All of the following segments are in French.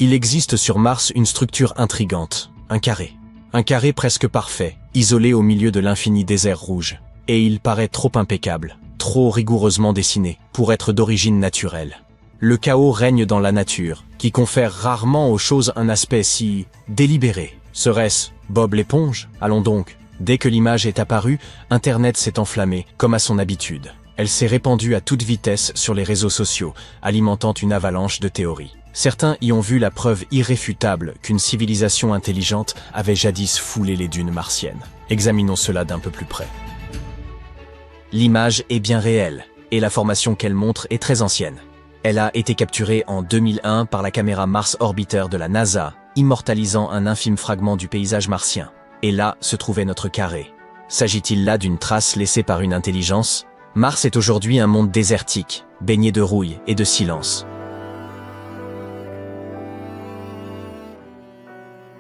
Il existe sur Mars une structure intrigante, un carré. Un carré presque parfait, isolé au milieu de l'infini désert rouge. Et il paraît trop impeccable, trop rigoureusement dessiné, pour être d'origine naturelle. Le chaos règne dans la nature, qui confère rarement aux choses un aspect si délibéré. Serait-ce Bob l'éponge? Allons donc. Dès que l'image est apparue, Internet s'est enflammé, comme à son habitude. Elle s'est répandue à toute vitesse sur les réseaux sociaux, alimentant une avalanche de théories. Certains y ont vu la preuve irréfutable qu'une civilisation intelligente avait jadis foulé les dunes martiennes. Examinons cela d'un peu plus près. L'image est bien réelle, et la formation qu'elle montre est très ancienne. Elle a été capturée en 2001 par la caméra Mars Orbiter de la NASA, immortalisant un infime fragment du paysage martien. Et là se trouvait notre carré. S'agit-il là d'une trace laissée par une intelligence? Mars est aujourd'hui un monde désertique, baigné de rouille et de silence.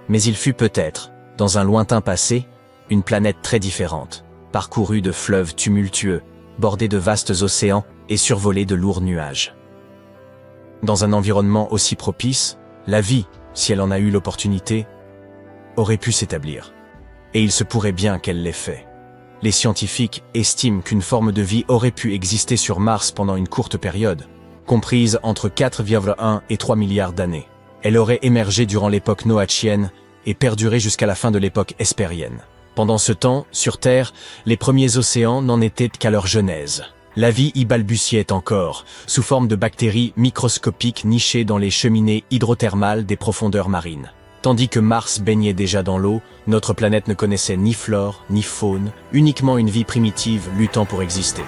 Mais il fut peut-être, dans un lointain passé, une planète très différente, parcourue de fleuves tumultueux, bordée de vastes océans et survolée de lourds nuages. Dans un environnement aussi propice, la vie, si elle en a eu l'opportunité, aurait pu s'établir. Et il se pourrait bien qu'elle l'ait fait. Les scientifiques estiment qu'une forme de vie aurait pu exister sur Mars pendant une courte période, comprise entre 4,1 et 3 milliards d'années. Elle aurait émergé durant l'époque noachienne et perduré jusqu'à la fin de l'époque hespérienne. Pendant ce temps, sur Terre, les premiers océans n'en étaient qu'à leur genèse. La vie y balbutiait encore, sous forme de bactéries microscopiques nichées dans les cheminées hydrothermales des profondeurs marines. Tandis que Mars baignait déjà dans l'eau, notre planète ne connaissait ni flore, ni faune, uniquement une vie primitive luttant pour exister.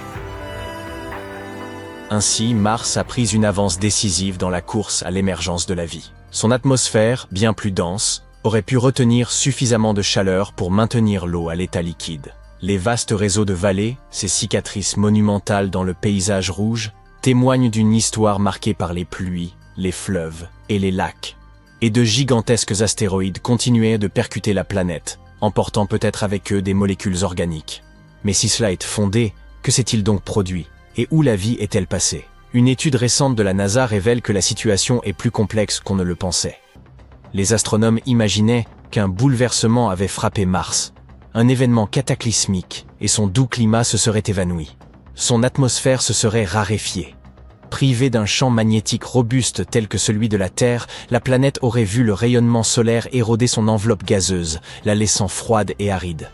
Ainsi, Mars a pris une avance décisive dans la course à l'émergence de la vie. Son atmosphère, bien plus dense, aurait pu retenir suffisamment de chaleur pour maintenir l'eau à l'état liquide. Les vastes réseaux de vallées, ces cicatrices monumentales dans le paysage rouge, témoignent d'une histoire marquée par les pluies, les fleuves et les lacs. Et de gigantesques astéroïdes continuaient de percuter la planète, emportant peut-être avec eux des molécules organiques. Mais si cela est fondé, que s'est-il donc produit? Et où la vie est-elle passée? Une étude récente de la NASA révèle que la situation est plus complexe qu'on ne le pensait. Les astronomes imaginaient qu'un bouleversement avait frappé Mars, un événement cataclysmique, et son doux climat se serait évanoui. Son atmosphère se serait raréfiée. Privée d'un champ magnétique robuste tel que celui de la Terre, la planète aurait vu le rayonnement solaire éroder son enveloppe gazeuse, la laissant froide et aride.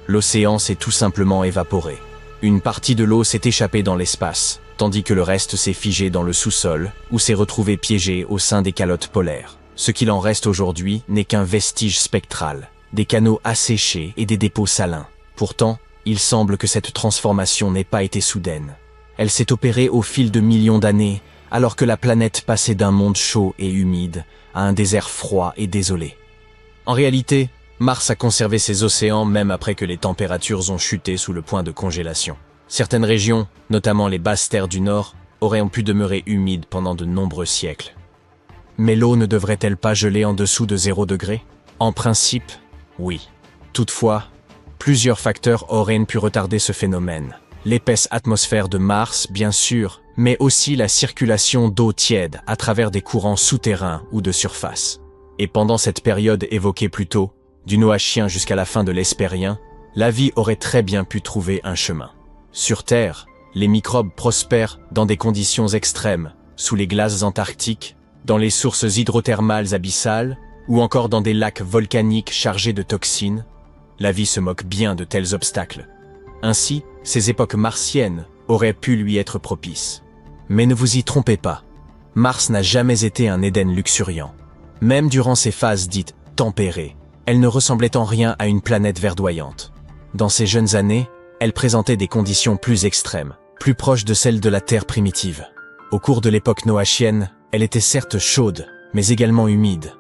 L'océan s'est tout simplement évaporé. Une partie de l'eau s'est échappée dans l'espace, tandis que le reste s'est figé dans le sous-sol, ou s'est retrouvé piégé au sein des calottes polaires. Ce qu'il en reste aujourd'hui n'est qu'un vestige spectral, des canaux asséchés et des dépôts salins. Pourtant, il semble que cette transformation n'ait pas été soudaine. Elle s'est opérée au fil de millions d'années, alors que la planète passait d'un monde chaud et humide à un désert froid et désolé. En réalité, Mars a conservé ses océans même après que les températures ont chuté sous le point de congélation. Certaines régions, notamment les basses terres du Nord, auraient pu demeurer humides pendant de nombreux siècles. Mais l'eau ne devrait-elle pas geler en dessous de 0 degré? En principe, oui. Toutefois, plusieurs facteurs auraient pu retarder ce phénomène. L'épaisse atmosphère de Mars, bien sûr, mais aussi la circulation d'eau tiède à travers des courants souterrains ou de surface. Et pendant cette période évoquée plus tôt, du Noachien jusqu'à la fin de l'Hespérien, la vie aurait très bien pu trouver un chemin. Sur Terre, les microbes prospèrent dans des conditions extrêmes, sous les glaces antarctiques, dans les sources hydrothermales abyssales, ou encore dans des lacs volcaniques chargés de toxines. La vie se moque bien de tels obstacles. Ainsi, ces époques martiennes auraient pu lui être propices. Mais ne vous y trompez pas, Mars n'a jamais été un Éden luxuriant. Même durant ses phases dites tempérées, elle ne ressemblait en rien à une planète verdoyante. Dans ses jeunes années, elle présentait des conditions plus extrêmes, plus proches de celles de la Terre primitive. Au cours de l'époque noachienne, elle était certes chaude, mais également humide.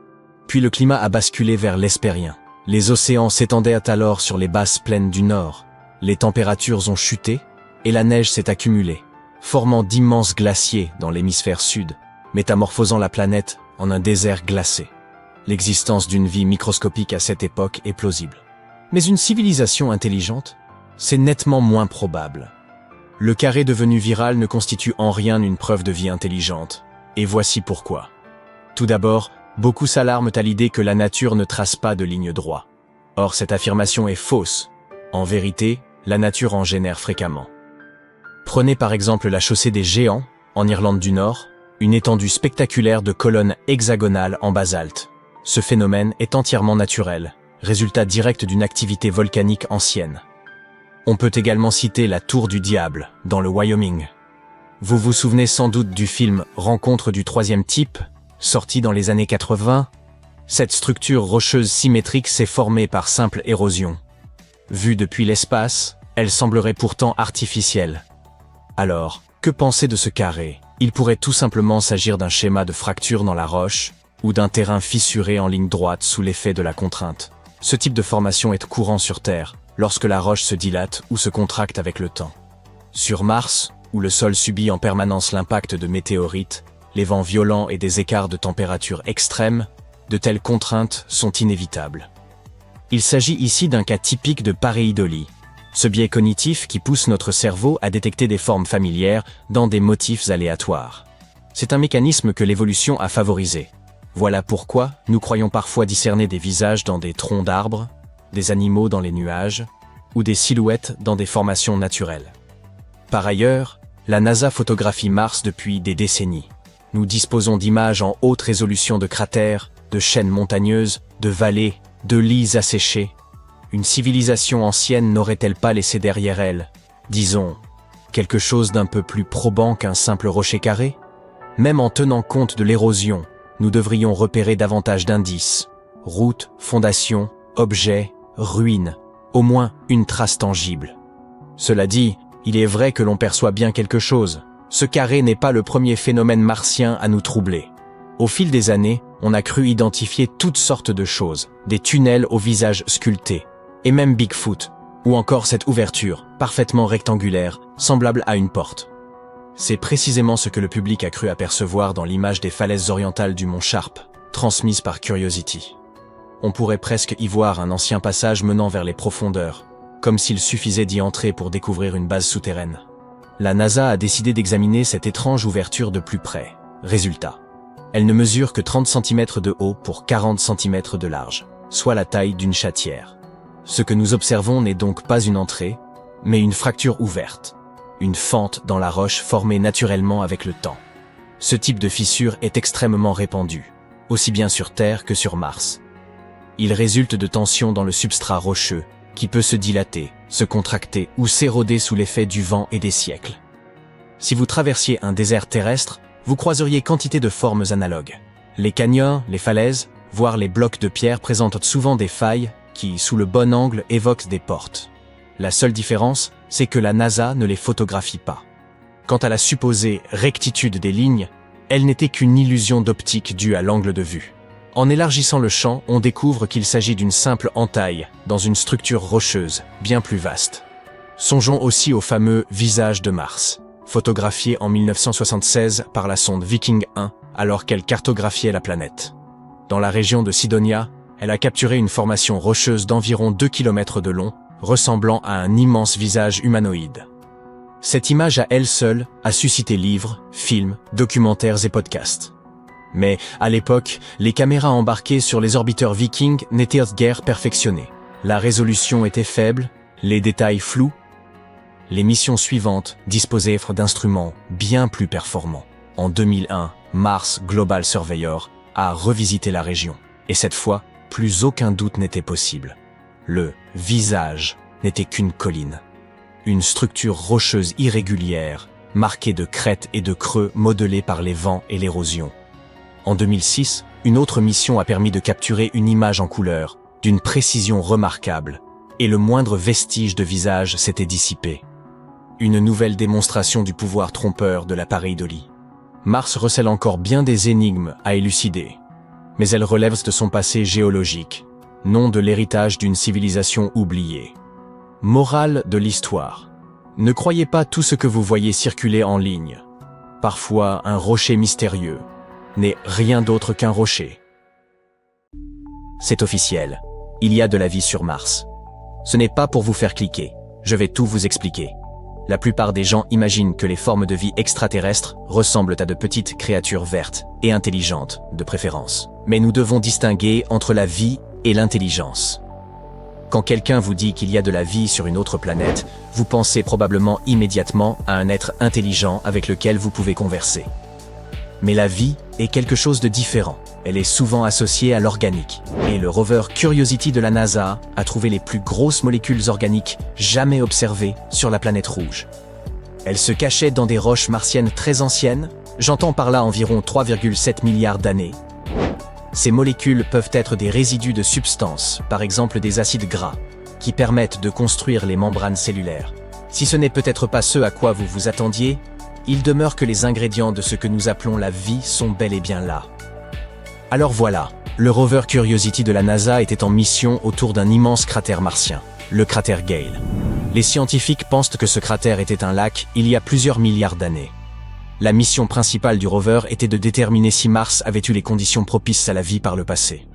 Puis le climat a basculé vers l'Hespérien. Les océans s'étendaient alors sur les basses plaines du Nord. Les températures ont chuté, et la neige s'est accumulée, formant d'immenses glaciers dans l'hémisphère sud, métamorphosant la planète en un désert glacé. L'existence d'une vie microscopique à cette époque est plausible. Mais une civilisation intelligente, c'est nettement moins probable. Le carré devenu viral ne constitue en rien une preuve de vie intelligente, et voici pourquoi. Tout d'abord, beaucoup s'alarment à l'idée que la nature ne trace pas de ligne droite. Or, cette affirmation est fausse. En vérité, la nature en génère fréquemment. Prenez par exemple la chaussée des Géants, en Irlande du Nord, une étendue spectaculaire de colonnes hexagonales en basalte. Ce phénomène est entièrement naturel, résultat direct d'une activité volcanique ancienne. On peut également citer la Tour du Diable, dans le Wyoming. Vous vous souvenez sans doute du film Rencontre du troisième type, sorti dans les années 80. Cette structure rocheuse symétrique s'est formée par simple érosion. Vue depuis l'espace, elle semblerait pourtant artificielle. Alors, que penser de ce carré? Il pourrait tout simplement s'agir d'un schéma de fracture dans la roche, ou d'un terrain fissuré en ligne droite sous l'effet de la contrainte. Ce type de formation est courant sur Terre, lorsque la roche se dilate ou se contracte avec le temps. Sur Mars, où le sol subit en permanence l'impact de météorites, les vents violents et des écarts de température extrêmes, de telles contraintes sont inévitables. Il s'agit ici d'un cas typique de pareidolie, ce biais cognitif qui pousse notre cerveau à détecter des formes familières dans des motifs aléatoires. C'est un mécanisme que l'évolution a favorisé. Voilà pourquoi nous croyons parfois discerner des visages dans des troncs d'arbres, des animaux dans les nuages, ou des silhouettes dans des formations naturelles. Par ailleurs, la NASA photographie Mars depuis des décennies. Nous disposons d'images en haute résolution de cratères, de chaînes montagneuses, de vallées, de lits asséchés. Une civilisation ancienne n'aurait-elle pas laissé derrière elle, disons, quelque chose d'un peu plus probant qu'un simple rocher carré? Même en tenant compte de l'érosion, nous devrions repérer davantage d'indices. Routes, fondations, objets, ruines, au moins une trace tangible. Cela dit, il est vrai que l'on perçoit bien quelque chose. Ce carré n'est pas le premier phénomène martien à nous troubler. Au fil des années, on a cru identifier toutes sortes de choses, des tunnels au visage sculpté, et même Bigfoot, ou encore cette ouverture, parfaitement rectangulaire, semblable à une porte. C'est précisément ce que le public a cru apercevoir dans l'image des falaises orientales du mont Sharp, transmise par Curiosity. On pourrait presque y voir un ancien passage menant vers les profondeurs, comme s'il suffisait d'y entrer pour découvrir une base souterraine. La NASA a décidé d'examiner cette étrange ouverture de plus près. Résultat. Elle ne mesure que 30 cm de haut pour 40 cm de large, soit la taille d'une chatière. Ce que nous observons n'est donc pas une entrée, mais une fracture ouverte, une fente dans la roche formée naturellement avec le temps. Ce type de fissure est extrêmement répandu, aussi bien sur Terre que sur Mars. Il résulte de tensions dans le substrat rocheux, qui peut se dilater, se contracter ou s'éroder sous l'effet du vent et des siècles. Si vous traversiez un désert terrestre, vous croiseriez quantité de formes analogues. Les canyons, les falaises, voire les blocs de pierre présentent souvent des failles qui, sous le bon angle, évoquent des portes. La seule différence, c'est que la NASA ne les photographie pas. Quant à la supposée rectitude des lignes, elle n'était qu'une illusion d'optique due à l'angle de vue. En élargissant le champ, on découvre qu'il s'agit d'une simple entaille dans une structure rocheuse, bien plus vaste. Songeons aussi au fameux visage de Mars, photographié en 1976 par la sonde Viking 1 alors qu'elle cartographiait la planète. Dans la région de Sidonia, elle a capturé une formation rocheuse d'environ 2 km de long, ressemblant à un immense visage humanoïde. Cette image à elle seule a suscité livres, films, documentaires et podcasts. Mais, à l'époque, les caméras embarquées sur les orbiteurs Viking n'étaient guère perfectionnées. La résolution était faible, les détails flous. Les missions suivantes disposaient d'instruments bien plus performants. En 2001, Mars Global Surveyor a revisité la région. Et cette fois, plus aucun doute n'était possible. Le visage n'était qu'une colline. Une structure rocheuse irrégulière, marquée de crêtes et de creux modelés par les vents et l'érosion. En 2006, une autre mission a permis de capturer une image en couleur, d'une précision remarquable, et le moindre vestige de visage s'était dissipé. Une nouvelle démonstration du pouvoir trompeur de la pareidolie. Mars recèle encore bien des énigmes à élucider, mais elle relève de son passé géologique, non de l'héritage d'une civilisation oubliée. Morale de l'histoire. Ne croyez pas tout ce que vous voyez circuler en ligne. Parfois, un rocher mystérieux n'est rien d'autre qu'un rocher. C'est officiel, il y a de la vie sur Mars. Ce n'est pas pour vous faire cliquer. Je vais tout vous expliquer. La plupart des gens imaginent que les formes de vie extraterrestres ressemblent à de petites créatures vertes et intelligentes, de préférence. Mais nous devons distinguer entre la vie et l'intelligence. Quand quelqu'un vous dit qu'il y a de la vie sur une autre planète, vous pensez probablement immédiatement à un être intelligent avec lequel vous pouvez converser. Mais la vie est quelque chose de différent. Elle est souvent associée à l'organique. Et le rover Curiosity de la NASA a trouvé les plus grosses molécules organiques jamais observées sur la planète rouge. Elles se cachaient dans des roches martiennes très anciennes, j'entends par là environ 3,7 milliards d'années. Ces molécules peuvent être des résidus de substances, par exemple des acides gras, qui permettent de construire les membranes cellulaires. Si ce n'est peut-être pas ce à quoi vous vous attendiez, il demeure que les ingrédients de ce que nous appelons la vie sont bel et bien là. Alors voilà, le rover Curiosity de la NASA était en mission autour d'un immense cratère martien, le cratère Gale. Les scientifiques pensent que ce cratère était un lac il y a plusieurs milliards d'années. La mission principale du rover était de déterminer si Mars avait eu les conditions propices à la vie par le passé.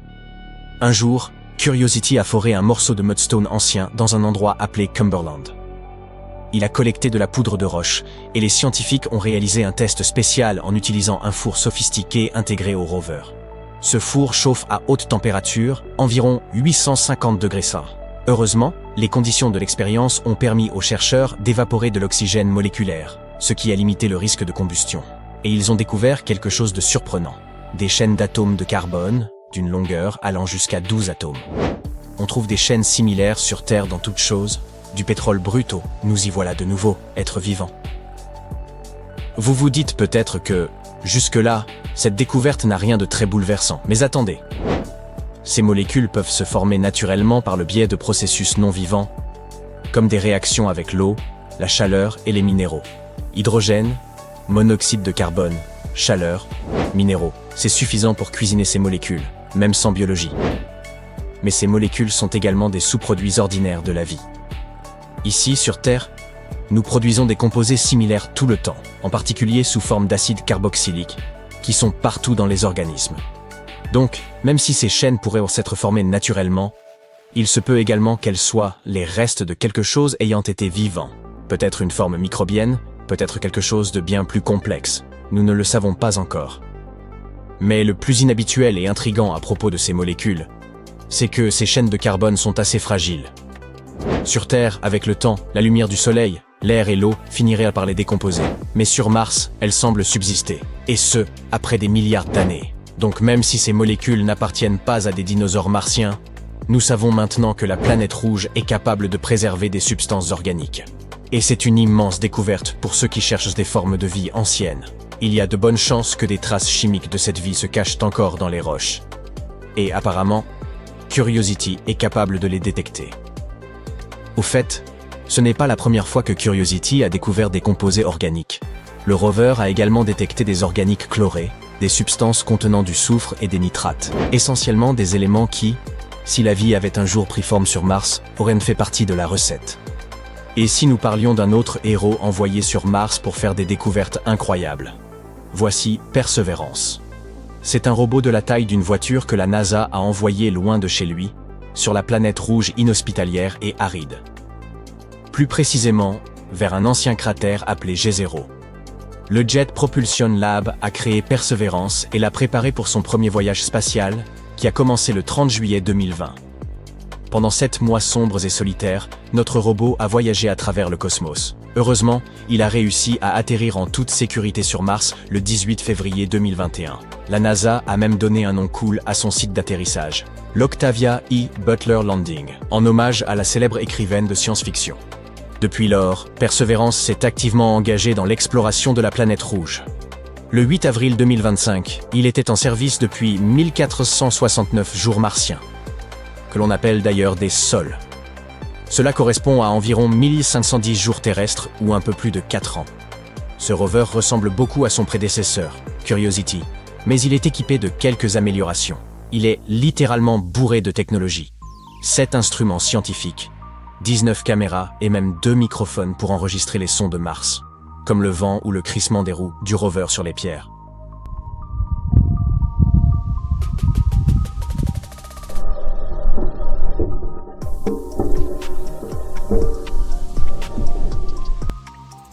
Un jour, Curiosity a foré un morceau de mudstone ancien dans un endroit appelé Cumberland. Il a collecté de la poudre de roche et les scientifiques ont réalisé un test spécial en utilisant un four sophistiqué intégré au rover. Ce four chauffe à haute température, environ 850 degrés C. Heureusement, les conditions de l'expérience ont permis aux chercheurs d'évaporer de l'oxygène moléculaire, ce qui a limité le risque de combustion. Et ils ont découvert quelque chose de surprenant. Des chaînes d'atomes de carbone, d'une longueur allant jusqu'à 12 atomes. On trouve des chaînes similaires sur Terre dans toutes choses, du pétrole brut, nous y voilà de nouveau, êtres vivants. Vous vous dites peut-être que, jusque-là, cette découverte n'a rien de très bouleversant. Mais attendez. Ces molécules peuvent se former naturellement par le biais de processus non vivants, comme des réactions avec l'eau, la chaleur et les minéraux. Hydrogène, monoxyde de carbone, chaleur, minéraux. C'est suffisant pour cuisiner ces molécules, même sans biologie. Mais ces molécules sont également des sous-produits ordinaires de la vie. Ici, sur Terre, nous produisons des composés similaires tout le temps, en particulier sous forme d'acide carboxylique, qui sont partout dans les organismes. Donc, même si ces chaînes pourraient s'être formées naturellement, il se peut également qu'elles soient les restes de quelque chose ayant été vivant. Peut-être une forme microbienne, peut-être quelque chose de bien plus complexe. Nous ne le savons pas encore. Mais le plus inhabituel et intrigant à propos de ces molécules, c'est que ces chaînes de carbone sont assez fragiles. Sur Terre, avec le temps, la lumière du soleil, l'air et l'eau finiraient par les décomposer. Mais sur Mars, elles semblent subsister. Et ce, après des milliards d'années. Donc même si ces molécules n'appartiennent pas à des dinosaures martiens, nous savons maintenant que la planète rouge est capable de préserver des substances organiques. Et c'est une immense découverte pour ceux qui cherchent des formes de vie anciennes. Il y a de bonnes chances que des traces chimiques de cette vie se cachent encore dans les roches. Et apparemment, Curiosity est capable de les détecter. Au fait, ce n'est pas la première fois que Curiosity a découvert des composés organiques. Le rover a également détecté des organiques chlorés, des substances contenant du soufre et des nitrates, essentiellement des éléments qui, si la vie avait un jour pris forme sur Mars, auraient fait partie de la recette. Et si nous parlions d'un autre héros envoyé sur Mars pour faire des découvertes incroyables? Voici Perseverance. C'est un robot de la taille d'une voiture que la NASA a envoyé loin de chez lui, sur la planète rouge inhospitalière et aride. Plus précisément, vers un ancien cratère appelé G0. Le Jet Propulsion Lab a créé Perseverance et l'a préparé pour son premier voyage spatial, qui a commencé le 30 juillet 2020. Pendant 7 mois sombres et solitaires, notre robot a voyagé à travers le cosmos. Heureusement, il a réussi à atterrir en toute sécurité sur Mars le 18 février 2021. La NASA a même donné un nom cool à son site d'atterrissage, l'Octavia E. Butler Landing, en hommage à la célèbre écrivaine de science-fiction. Depuis lors, Perseverance s'est activement engagé dans l'exploration de la planète rouge. Le 8 avril 2025, il était en service depuis 1469 jours martiens, que l'on appelle d'ailleurs des sols. Cela correspond à environ 1510 jours terrestres ou un peu plus de 4 ans. Ce rover ressemble beaucoup à son prédécesseur, Curiosity, mais il est équipé de quelques améliorations. Il est littéralement bourré de technologie. 7 instruments scientifiques, 19 caméras et même 2 microphones pour enregistrer les sons de Mars, comme le vent ou le crissement des roues du rover sur les pierres.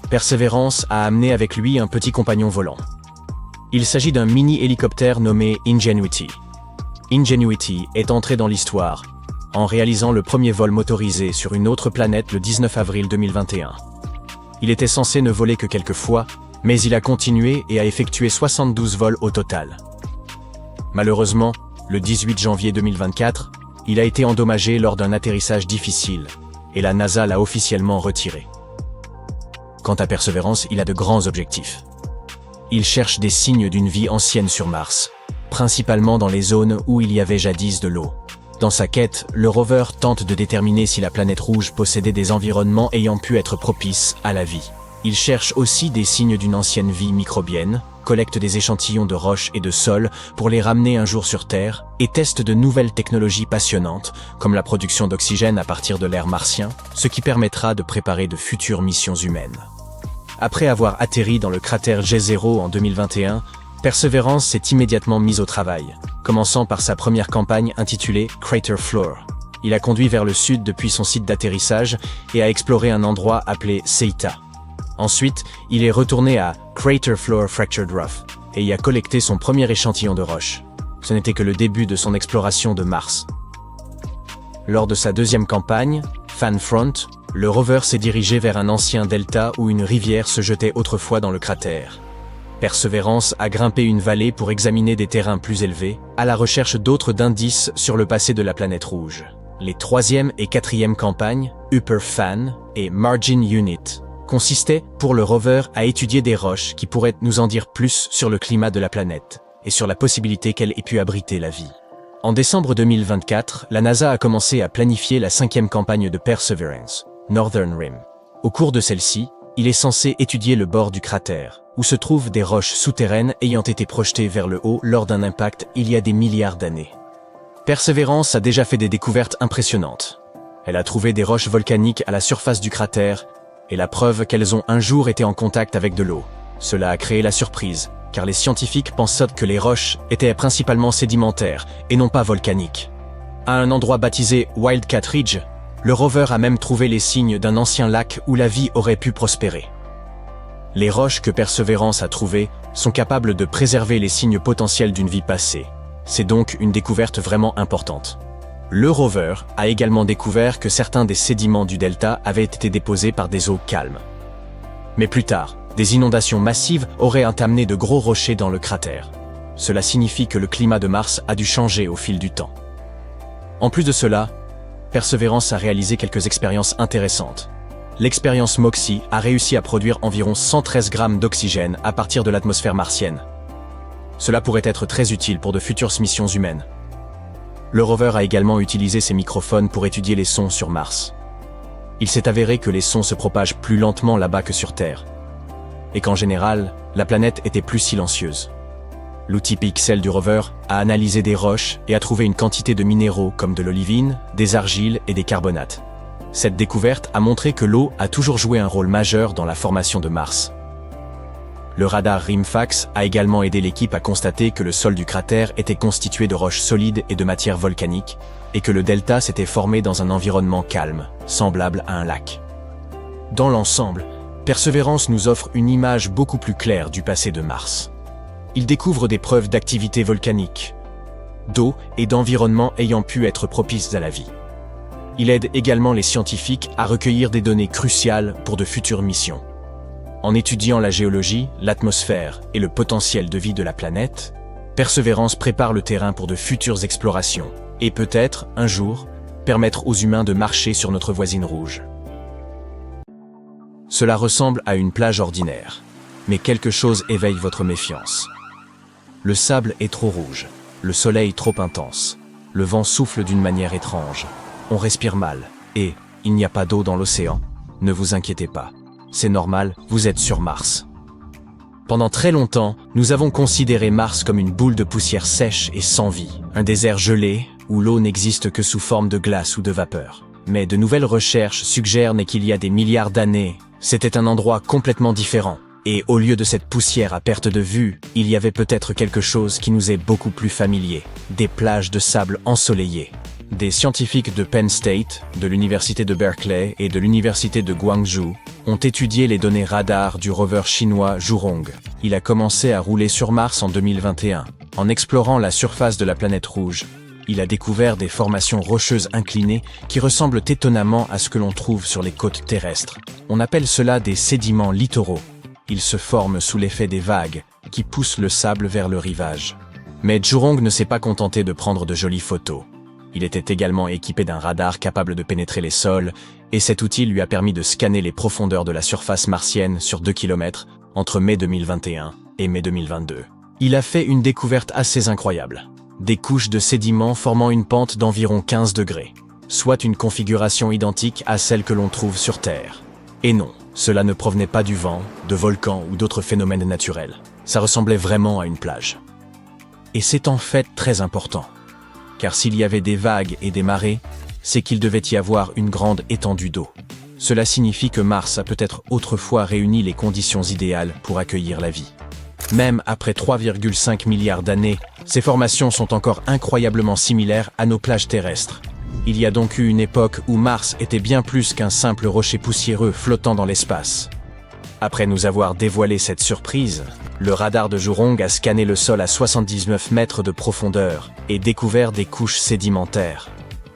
Perseverance a amené avec lui un petit compagnon volant. Il s'agit d'un mini-hélicoptère nommé Ingenuity. Ingenuity est entré dans l'histoire en réalisant le premier vol motorisé sur une autre planète le 19 avril 2021. Il était censé ne voler que quelques fois, mais il a continué et a effectué 72 vols au total. Malheureusement, le 18 janvier 2024, il a été endommagé lors d'un atterrissage difficile, et la NASA l'a officiellement retiré. Quant à Perseverance, il a de grands objectifs. Il cherche des signes d'une vie ancienne sur Mars, principalement dans les zones où il y avait jadis de l'eau. Dans sa quête, le rover tente de déterminer si la planète rouge possédait des environnements ayant pu être propices à la vie. Il cherche aussi des signes d'une ancienne vie microbienne, collecte des échantillons de roches et de sol pour les ramener un jour sur Terre, et teste de nouvelles technologies passionnantes, comme la production d'oxygène à partir de l'air martien, ce qui permettra de préparer de futures missions humaines. Après avoir atterri dans le cratère G0 en 2021, Perseverance s'est immédiatement mise au travail, commençant par sa première campagne intitulée Crater Floor. Il a conduit vers le sud depuis son site d'atterrissage et a exploré un endroit appelé Seita. Ensuite, il est retourné à Crater Floor Fractured Rough et y a collecté son premier échantillon de roche. Ce n'était que le début de son exploration de Mars. Lors de sa deuxième campagne, Fan Front, le rover s'est dirigé vers un ancien delta où une rivière se jetait autrefois dans le cratère. Perseverance a grimpé une vallée pour examiner des terrains plus élevés, à la recherche d'autres indices sur le passé de la planète rouge. Les troisième et quatrième campagnes, Upper Fan et Margin Unit, consistaient pour le rover à étudier des roches qui pourraient nous en dire plus sur le climat de la planète et sur la possibilité qu'elle ait pu abriter la vie. En décembre 2024, la NASA a commencé à planifier la cinquième campagne de Perseverance, Northern Rim. Au cours de celle-ci, il est censé étudier le bord du cratère, où se trouvent des roches souterraines ayant été projetées vers le haut lors d'un impact il y a des milliards d'années. Perseverance a déjà fait des découvertes impressionnantes. Elle a trouvé des roches volcaniques à la surface du cratère, et la preuve qu'elles ont un jour été en contact avec de l'eau. Cela a créé la surprise, car les scientifiques pensaient que les roches étaient principalement sédimentaires et non pas volcaniques. À un endroit baptisé Wildcat Ridge, le rover a même trouvé les signes d'un ancien lac où la vie aurait pu prospérer. Les roches que Perseverance a trouvées sont capables de préserver les signes potentiels d'une vie passée. C'est donc une découverte vraiment importante. Le rover a également découvert que certains des sédiments du delta avaient été déposés par des eaux calmes. Mais plus tard, des inondations massives auraient amené de gros rochers dans le cratère. Cela signifie que le climat de Mars a dû changer au fil du temps. En plus de cela, Perseverance a réalisé quelques expériences intéressantes. L'expérience MOXIE a réussi à produire environ 113 grammes d'oxygène à partir de l'atmosphère martienne. Cela pourrait être très utile pour de futures missions humaines. Le rover a également utilisé ses microphones pour étudier les sons sur Mars. Il s'est avéré que les sons se propagent plus lentement là-bas que sur Terre, et qu'en général, la planète était plus silencieuse. L'outil Pixel du rover a analysé des roches et a trouvé une quantité de minéraux comme de l'olivine, des argiles et des carbonates. Cette découverte a montré que l'eau a toujours joué un rôle majeur dans la formation de Mars. Le radar RIMFAX a également aidé l'équipe à constater que le sol du cratère était constitué de roches solides et de matière volcanique, et que le delta s'était formé dans un environnement calme, semblable à un lac. Dans l'ensemble, Perseverance nous offre une image beaucoup plus claire du passé de Mars. Il découvre des preuves d'activité volcanique, d'eau et d'environnement ayant pu être propices à la vie. Il aide également les scientifiques à recueillir des données cruciales pour de futures missions. En étudiant la géologie, l'atmosphère et le potentiel de vie de la planète, Perseverance prépare le terrain pour de futures explorations et peut-être, un jour, permettre aux humains de marcher sur notre voisine rouge. Cela ressemble à une plage ordinaire, mais quelque chose éveille votre méfiance. Le sable est trop rouge, le soleil trop intense, le vent souffle d'une manière étrange, on respire mal, et il n'y a pas d'eau dans l'océan. Ne vous inquiétez pas, c'est normal, vous êtes sur Mars. Pendant très longtemps, nous avons considéré Mars comme une boule de poussière sèche et sans vie, un désert gelé où l'eau n'existe que sous forme de glace ou de vapeur. Mais de nouvelles recherches suggèrent qu'il y a des milliards d'années, c'était un endroit complètement différent. Et au lieu de cette poussière à perte de vue, il y avait peut-être quelque chose qui nous est beaucoup plus familier, des plages de sable ensoleillées. Des scientifiques de Penn State, de l'université de Berkeley et de l'université de Guangzhou ont étudié les données radar du rover chinois Zhurong. Il a commencé à rouler sur Mars en 2021. En explorant la surface de la planète rouge, il a découvert des formations rocheuses inclinées qui ressemblent étonnamment à ce que l'on trouve sur les côtes terrestres. On appelle cela des sédiments littoraux. Ils se forment sous l'effet des vagues qui poussent le sable vers le rivage. Mais Zhurong ne s'est pas contenté de prendre de jolies photos. Il était également équipé d'un radar capable de pénétrer les sols, et cet outil lui a permis de scanner les profondeurs de la surface martienne sur 2 km entre mai 2021 et mai 2022. Il a fait une découverte assez incroyable. Des couches de sédiments formant une pente d'environ 15 degrés, soit une configuration identique à celle que l'on trouve sur Terre. Et non, cela ne provenait pas du vent, de volcans ou d'autres phénomènes naturels. Ça ressemblait vraiment à une plage. Et c'est en fait très important. Car s'il y avait des vagues et des marées, c'est qu'il devait y avoir une grande étendue d'eau. Cela signifie que Mars a peut-être autrefois réuni les conditions idéales pour accueillir la vie. Même après 3,5 milliards d'années, ces formations sont encore incroyablement similaires à nos plages terrestres. Il y a donc eu une époque où Mars était bien plus qu'un simple rocher poussiéreux flottant dans l'espace. Après nous avoir dévoilé cette surprise, le radar de Zhurong a scanné le sol à 79 mètres de profondeur et découvert des couches sédimentaires.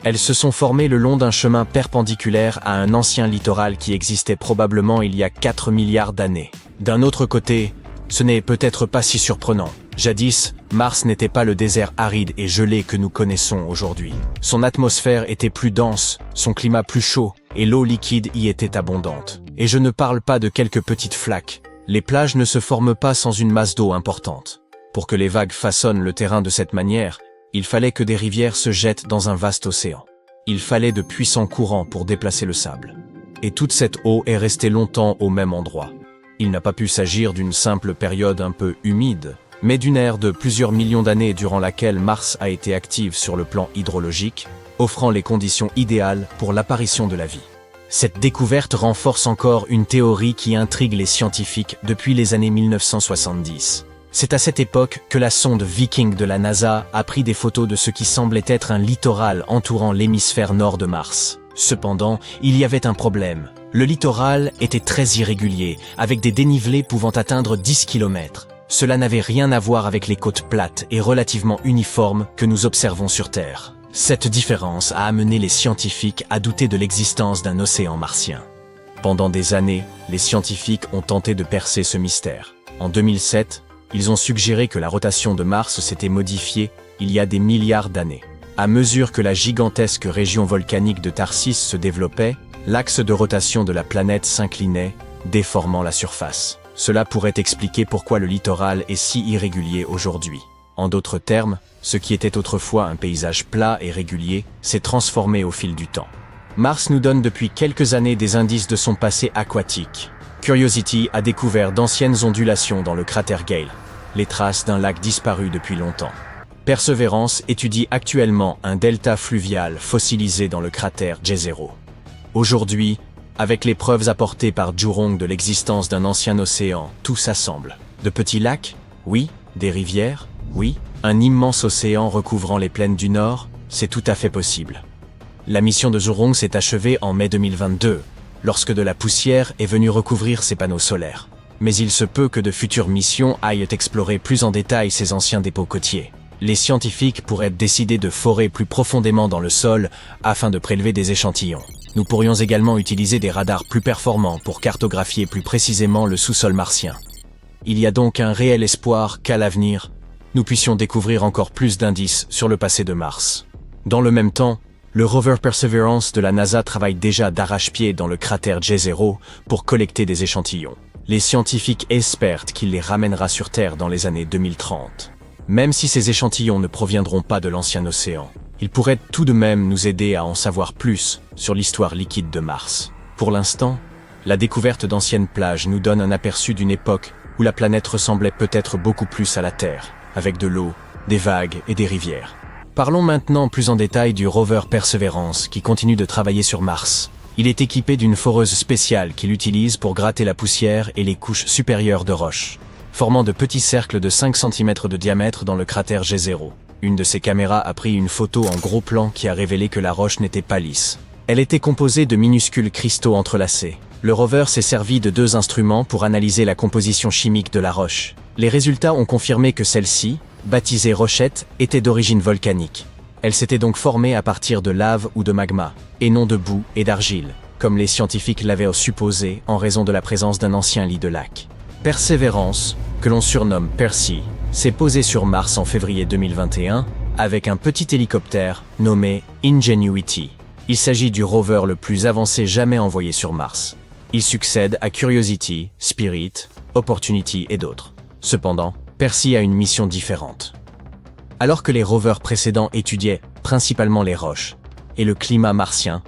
Elles se sont formées le long d'un chemin perpendiculaire à un ancien littoral qui existait probablement il y a 4 milliards d'années. D'un autre côté, ce n'est peut-être pas si surprenant. Jadis, Mars n'était pas le désert aride et gelé que nous connaissons aujourd'hui. Son atmosphère était plus dense, son climat plus chaud, et l'eau liquide y était abondante. Et je ne parle pas de quelques petites flaques. Les plages ne se forment pas sans une masse d'eau importante. Pour que les vagues façonnent le terrain de cette manière, il fallait que des rivières se jettent dans un vaste océan. Il fallait de puissants courants pour déplacer le sable. Et toute cette eau est restée longtemps au même endroit. Il n'a pas pu s'agir d'une simple période un peu humide, mais d'une ère de plusieurs millions d'années durant laquelle Mars a été active sur le plan hydrologique, offrant les conditions idéales pour l'apparition de la vie. Cette découverte renforce encore une théorie qui intrigue les scientifiques depuis les années 1970. C'est à cette époque que la sonde Viking de la NASA a pris des photos de ce qui semblait être un littoral entourant l'hémisphère nord de Mars. Cependant, il y avait un problème. Le littoral était très irrégulier, avec des dénivelés pouvant atteindre 10 km. Cela n'avait rien à voir avec les côtes plates et relativement uniformes que nous observons sur Terre. Cette différence a amené les scientifiques à douter de l'existence d'un océan martien. Pendant des années, les scientifiques ont tenté de percer ce mystère. En 2007, ils ont suggéré que la rotation de Mars s'était modifiée il y a des milliards d'années. À mesure que la gigantesque région volcanique de Tharsis se développait, l'axe de rotation de la planète s'inclinait, déformant la surface. Cela pourrait expliquer pourquoi le littoral est si irrégulier aujourd'hui. En d'autres termes, ce qui était autrefois un paysage plat et régulier s'est transformé au fil du temps. Mars nous donne depuis quelques années des indices de son passé aquatique. Curiosity a découvert d'anciennes ondulations dans le cratère Gale, les traces d'un lac disparu depuis longtemps. Perseverance étudie actuellement un delta fluvial fossilisé dans le cratère Jezero. Aujourd'hui, avec les preuves apportées par Zhurong de l'existence d'un ancien océan, tout s'assemble. De petits lacs? Oui. Des rivières? Oui. Un immense océan recouvrant les plaines du Nord? C'est tout à fait possible. La mission de Zhurong s'est achevée en mai 2022, lorsque de la poussière est venue recouvrir ses panneaux solaires. Mais il se peut que de futures missions aillent explorer plus en détail ces anciens dépôts côtiers. Les scientifiques pourraient décider de forer plus profondément dans le sol afin de prélever des échantillons. Nous pourrions également utiliser des radars plus performants pour cartographier plus précisément le sous-sol martien. Il y a donc un réel espoir qu'à l'avenir, nous puissions découvrir encore plus d'indices sur le passé de Mars. Dans le même temps, le rover Perseverance de la NASA travaille déjà d'arrache-pied dans le cratère Jezero pour collecter des échantillons. Les scientifiques espèrent qu'il les ramènera sur Terre dans les années 2030. Même si ces échantillons ne proviendront pas de l'ancien océan, ils pourraient tout de même nous aider à en savoir plus sur l'histoire liquide de Mars. Pour l'instant, la découverte d'anciennes plages nous donne un aperçu d'une époque où la planète ressemblait peut-être beaucoup plus à la Terre, avec de l'eau, des vagues et des rivières. Parlons maintenant plus en détail du rover Perseverance qui continue de travailler sur Mars. Il est équipé d'une foreuse spéciale qu'il utilise pour gratter la poussière et les couches supérieures de roches, formant de petits cercles de 5 cm de diamètre dans le cratère Jezero. Une de ses caméras a pris une photo en gros plan qui a révélé que la roche n'était pas lisse. Elle était composée de minuscules cristaux entrelacés. Le rover s'est servi de 2 instruments pour analyser la composition chimique de la roche. Les résultats ont confirmé que celle-ci, baptisée rochette, était d'origine volcanique. Elle s'était donc formée à partir de lave ou de magma, et non de boue et d'argile, comme les scientifiques l'avaient supposé en raison de la présence d'un ancien lit de lac. Perseverance, que l'on surnomme Percy, s'est posée sur Mars en février 2021 avec un petit hélicoptère nommé Ingenuity. Il s'agit du rover le plus avancé jamais envoyé sur Mars. Il succède à Curiosity, Spirit, Opportunity et d'autres. Cependant, Percy a une mission différente. Alors que les rovers précédents étudiaient principalement les roches et le climat martien,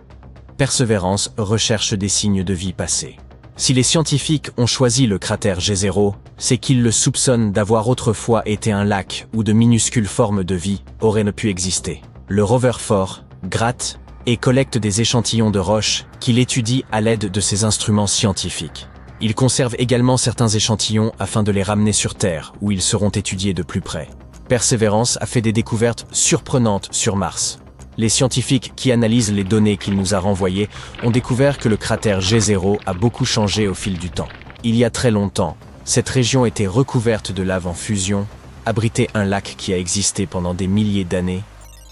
Perseverance recherche des signes de vie passée. Si les scientifiques ont choisi le cratère G0, c'est qu'ils le soupçonnent d'avoir autrefois été un lac où de minuscules formes de vie auraient pu exister. Le rover fort gratte et collecte des échantillons de roches qu'il étudie à l'aide de ses instruments scientifiques. Il conserve également certains échantillons afin de les ramener sur Terre, où ils seront étudiés de plus près. Perseverance a fait des découvertes surprenantes sur Mars. Les scientifiques qui analysent les données qu'il nous a renvoyées ont découvert que le cratère G0 a beaucoup changé au fil du temps. Il y a très longtemps, cette région était recouverte de lave en fusion, abritait un lac qui a existé pendant des milliers d'années,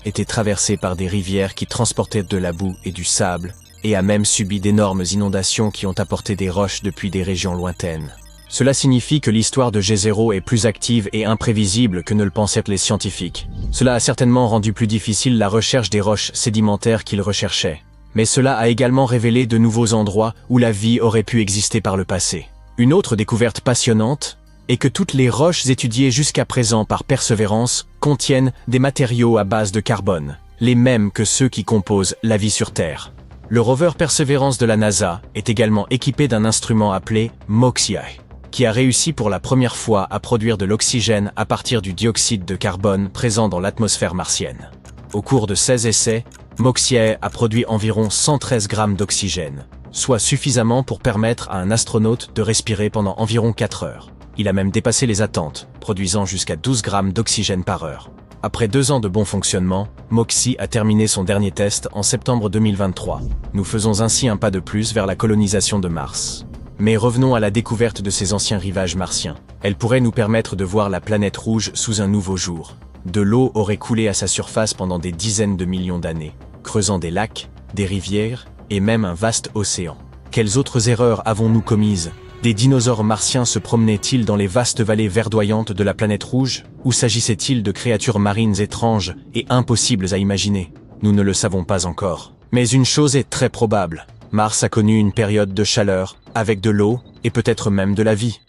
était traversé par des rivières qui transportaient de la boue et du sable, et a même subi d'énormes inondations qui ont apporté des roches depuis des régions lointaines. Cela signifie que l'histoire de G0 est plus active et imprévisible que ne le pensaient les scientifiques. Cela a certainement rendu plus difficile la recherche des roches sédimentaires qu'ils recherchaient. Mais cela a également révélé de nouveaux endroits où la vie aurait pu exister par le passé. Une autre découverte passionnante est que toutes les roches étudiées jusqu'à présent par Perseverance contiennent des matériaux à base de carbone, les mêmes que ceux qui composent la vie sur Terre. Le rover Perseverance de la NASA est également équipé d'un instrument appelé MOXIE, qui a réussi pour la première fois à produire de l'oxygène à partir du dioxyde de carbone présent dans l'atmosphère martienne. Au cours de 16 essais, MOXIE a produit environ 113 grammes d'oxygène, soit suffisamment pour permettre à un astronaute de respirer pendant environ 4 heures. Il a même dépassé les attentes, produisant jusqu'à 12 grammes d'oxygène par heure. Après 2 ans de bon fonctionnement, MOXIE a terminé son dernier test en septembre 2023. Nous faisons ainsi un pas de plus vers la colonisation de Mars. Mais revenons à la découverte de ces anciens rivages martiens. Elle pourrait nous permettre de voir la planète rouge sous un nouveau jour. De l'eau aurait coulé à sa surface pendant des dizaines de millions d'années, creusant des lacs, des rivières et même un vaste océan. Quelles autres erreurs avons-nous commises ? Des dinosaures martiens se promenaient-ils dans les vastes vallées verdoyantes de la planète rouge ? Ou s'agissait-il de créatures marines étranges et impossibles à imaginer ? Nous ne le savons pas encore. Mais une chose est très probable. Mars a connu une période de chaleur, avec de l'eau et peut-être même de la vie.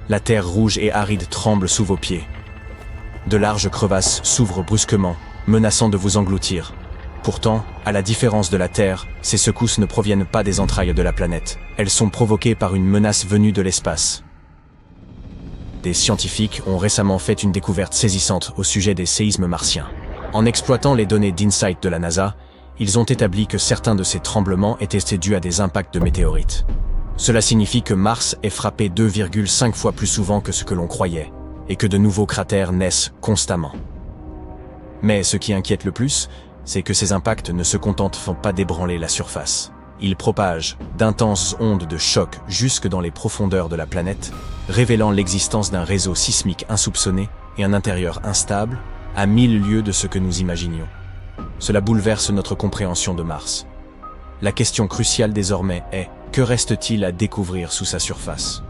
La terre rouge et aride tremble sous vos pieds. De larges crevasses s'ouvrent brusquement, menaçant de vous engloutir. Pourtant, à la différence de la Terre, ces secousses ne proviennent pas des entrailles de la planète. Elles sont provoquées par une menace venue de l'espace. Des scientifiques ont récemment fait une découverte saisissante au sujet des séismes martiens. En exploitant les données d'InSight de la NASA, ils ont établi que certains de ces tremblements étaient dus à des impacts de météorites. Cela signifie que Mars est frappé 2,5 fois plus souvent que ce que l'on croyait, et que de nouveaux cratères naissent constamment. Mais ce qui inquiète le plus, c'est que ces impacts ne se contentent pas d'ébranler la surface. Ils propagent d'intenses ondes de choc jusque dans les profondeurs de la planète, révélant l'existence d'un réseau sismique insoupçonné et un intérieur instable, à 1000 lieues de ce que nous imaginions. Cela bouleverse notre compréhension de Mars. La question cruciale désormais est, que reste-t-il à découvrir sous sa surface ?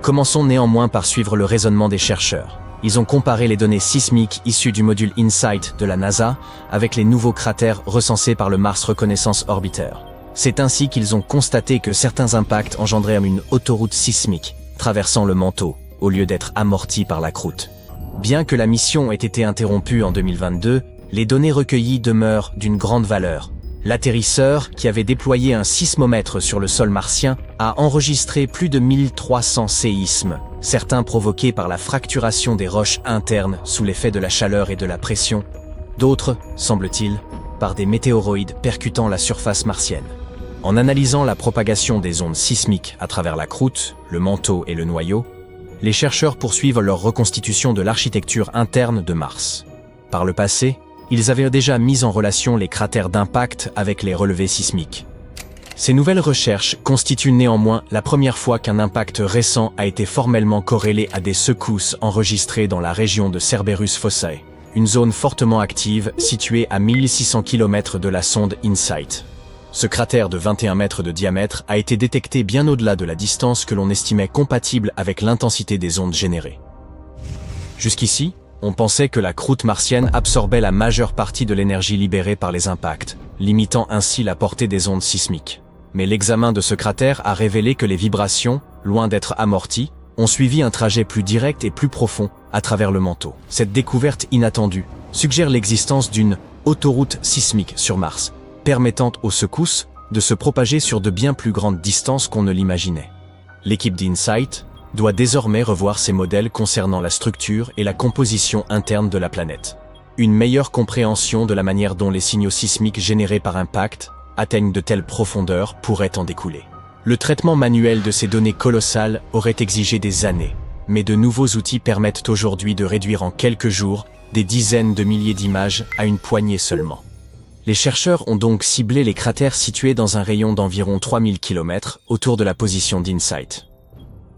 Commençons néanmoins par suivre le raisonnement des chercheurs. Ils ont comparé les données sismiques issues du module InSight de la NASA avec les nouveaux cratères recensés par le Mars Reconnaissance Orbiter. C'est ainsi qu'ils ont constaté que certains impacts engendraient une autoroute sismique, traversant le manteau, au lieu d'être amortis par la croûte. Bien que la mission ait été interrompue en 2022, les données recueillies demeurent d'une grande valeur. L'atterrisseur, qui avait déployé un sismomètre sur le sol martien, a enregistré plus de 1300 séismes, certains provoqués par la fracturation des roches internes sous l'effet de la chaleur et de la pression, d'autres, semble-t-il, par des météoroïdes percutant la surface martienne. En analysant la propagation des ondes sismiques à travers la croûte, le manteau et le noyau, les chercheurs poursuivent leur reconstitution de l'architecture interne de Mars. Par le passé, ils avaient déjà mis en relation les cratères d'impact avec les relevés sismiques. Ces nouvelles recherches constituent néanmoins la première fois qu'un impact récent a été formellement corrélé à des secousses enregistrées dans la région de Cerberus Fossae, une zone fortement active située à 1600 km de la sonde InSight. Ce cratère de 21 mètres de diamètre a été détecté bien au-delà de la distance que l'on estimait compatible avec l'intensité des ondes générées. Jusqu'ici, on pensait que la croûte martienne absorbait la majeure partie de l'énergie libérée par les impacts, limitant ainsi la portée des ondes sismiques. Mais l'examen de ce cratère a révélé que les vibrations, loin d'être amorties, ont suivi un trajet plus direct et plus profond à travers le manteau. Cette découverte inattendue suggère l'existence d'une autoroute sismique sur Mars, permettant aux secousses de se propager sur de bien plus grandes distances qu'on ne l'imaginait. L'équipe d'InSight doit désormais revoir ses modèles concernant la structure et la composition interne de la planète. Une meilleure compréhension de la manière dont les signaux sismiques générés par impact atteignent de telles profondeurs pourrait en découler. Le traitement manuel de ces données colossales aurait exigé des années, mais de nouveaux outils permettent aujourd'hui de réduire en quelques jours des dizaines de milliers d'images à une poignée seulement. Les chercheurs ont donc ciblé les cratères situés dans un rayon d'environ 3000 km autour de la position d'InSight.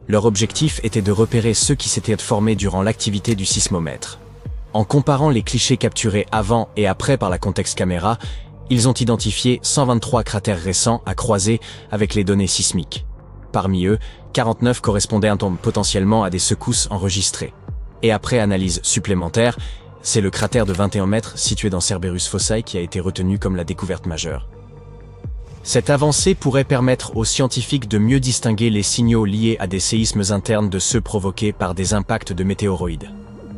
Leur objectif était de repérer ceux qui s'étaient formés durant l'activité du sismomètre. En comparant les clichés capturés avant et après par la Context Camera, ils ont identifié 123 cratères récents à croiser avec les données sismiques. Parmi eux, 49 correspondaient potentiellement à des secousses enregistrées. Et après analyse supplémentaire, c'est le cratère de 21 mètres situé dans Cerberus Fossae qui a été retenu comme la découverte majeure. Cette avancée pourrait permettre aux scientifiques de mieux distinguer les signaux liés à des séismes internes de ceux provoqués par des impacts de météoroïdes.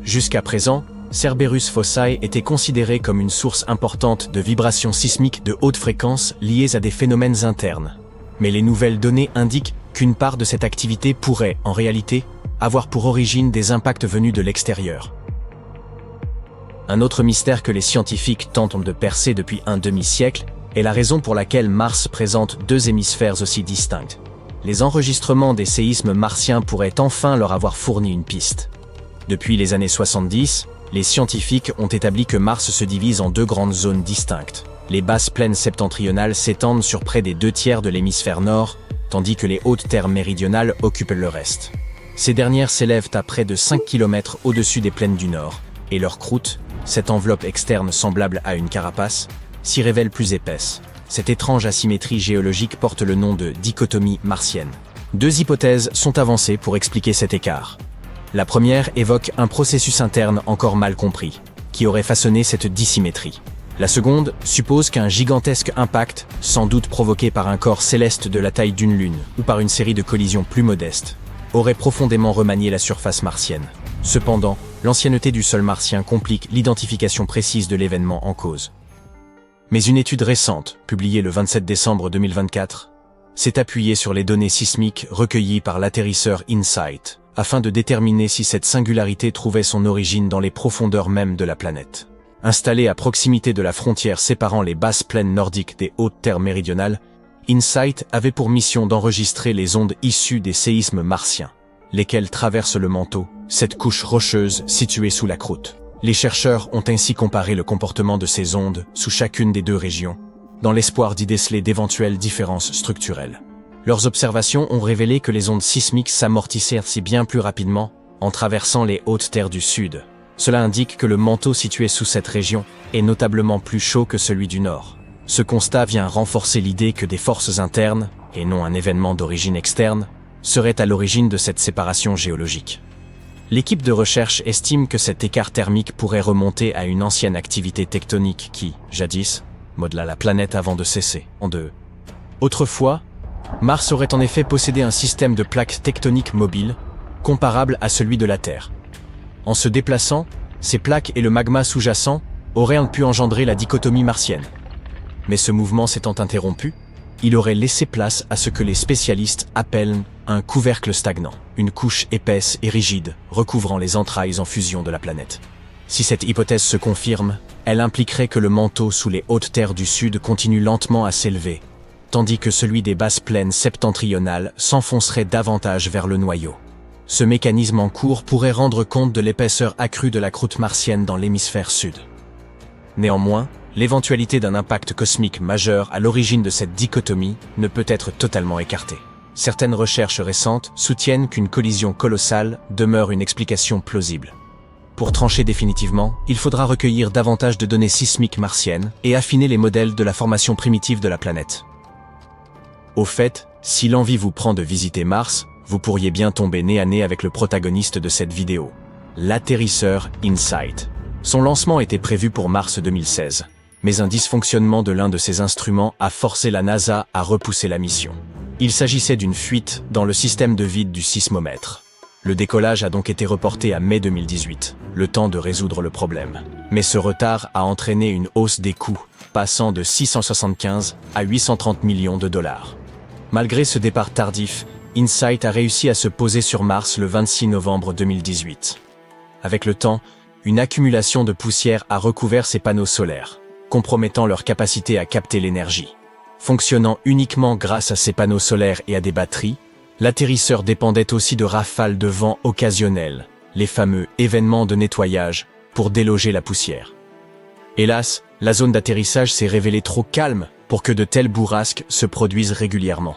Jusqu'à présent, Cerberus Fossae était considéré comme une source importante de vibrations sismiques de haute fréquence liées à des phénomènes internes. Mais les nouvelles données indiquent qu'une part de cette activité pourrait, en réalité, avoir pour origine des impacts venus de l'extérieur. Un autre mystère que les scientifiques tentent de percer depuis un demi-siècle est la raison pour laquelle Mars présente deux hémisphères aussi distincts. Les enregistrements des séismes martiens pourraient enfin leur avoir fourni une piste. Depuis les années 70, les scientifiques ont établi que Mars se divise en deux grandes zones distinctes. Les basses plaines septentrionales s'étendent sur près des 2/3 de l'hémisphère nord, tandis que les hautes terres méridionales occupent le reste. Ces dernières s'élèvent à près de 5 km au-dessus des plaines du nord, et leur croûte, cette enveloppe externe semblable à une carapace, s'y révèle plus épaisse. Cette étrange asymétrie géologique porte le nom de dichotomie martienne. Deux hypothèses sont avancées pour expliquer cet écart. La première évoque un processus interne encore mal compris, qui aurait façonné cette dissymétrie. La seconde suppose qu'un gigantesque impact, sans doute provoqué par un corps céleste de la taille d'une lune ou par une série de collisions plus modestes, aurait profondément remanié la surface martienne. Cependant, l'ancienneté du sol martien complique l'identification précise de l'événement en cause. Mais une étude récente, publiée le 27 décembre 2024, s'est appuyée sur les données sismiques recueillies par l'atterrisseur InSight, afin de déterminer si cette singularité trouvait son origine dans les profondeurs mêmes de la planète. Installée à proximité de la frontière séparant les basses plaines nordiques des hautes terres méridionales, InSight avait pour mission d'enregistrer les ondes issues des séismes martiens, lesquels traversent le manteau, cette couche rocheuse située sous la croûte. Les chercheurs ont ainsi comparé le comportement de ces ondes sous chacune des deux régions, dans l'espoir d'y déceler d'éventuelles différences structurelles. Leurs observations ont révélé que les ondes sismiques s'amortissaient ainsi bien plus rapidement en traversant les hautes terres du sud. Cela indique que le manteau situé sous cette région est notablement plus chaud que celui du nord. Ce constat vient renforcer l'idée que des forces internes, et non un événement d'origine externe, seraient à l'origine de cette séparation géologique. L'équipe de recherche estime que cet écart thermique pourrait remonter à une ancienne activité tectonique qui, jadis, modela la planète avant de cesser en deux. Autrefois, Mars aurait en effet possédé un système de plaques tectoniques mobiles, comparable à celui de la Terre. En se déplaçant, ces plaques et le magma sous-jacent auraient pu engendrer la dichotomie martienne. Mais ce mouvement s'étant interrompu, il aurait laissé place à ce que les spécialistes appellent un couvercle stagnant, une couche épaisse et rigide recouvrant les entrailles en fusion de la planète. Si cette hypothèse se confirme, elle impliquerait que le manteau sous les hautes terres du sud continue lentement à s'élever, tandis que celui des basses plaines septentrionales s'enfoncerait davantage vers le noyau. Ce mécanisme en cours pourrait rendre compte de l'épaisseur accrue de la croûte martienne dans l'hémisphère sud. Néanmoins, l'éventualité d'un impact cosmique majeur à l'origine de cette dichotomie ne peut être totalement écartée. Certaines recherches récentes soutiennent qu'une collision colossale demeure une explication plausible. Pour trancher définitivement, il faudra recueillir davantage de données sismiques martiennes et affiner les modèles de la formation primitive de la planète. Au fait, si l'envie vous prend de visiter Mars, vous pourriez bien tomber nez à nez avec le protagoniste de cette vidéo, l'atterrisseur InSight. Son lancement était prévu pour mars 2016, mais un dysfonctionnement de l'un de ses instruments a forcé la NASA à repousser la mission. Il s'agissait d'une fuite dans le système de vide du sismomètre. Le décollage a donc été reporté à mai 2018, le temps de résoudre le problème. Mais ce retard a entraîné une hausse des coûts, passant de 675 à 830 millions de dollars. Malgré ce départ tardif, InSight a réussi à se poser sur Mars le 26 novembre 2018. Avec le temps, une accumulation de poussière a recouvert ses panneaux solaires, compromettant leur capacité à capter l'énergie. Fonctionnant uniquement grâce à ses panneaux solaires et à des batteries, l'atterrisseur dépendait aussi de rafales de vent occasionnelles, les fameux événements de nettoyage, pour déloger la poussière. Hélas, la zone d'atterrissage s'est révélée trop calme pour que de telles bourrasques se produisent régulièrement.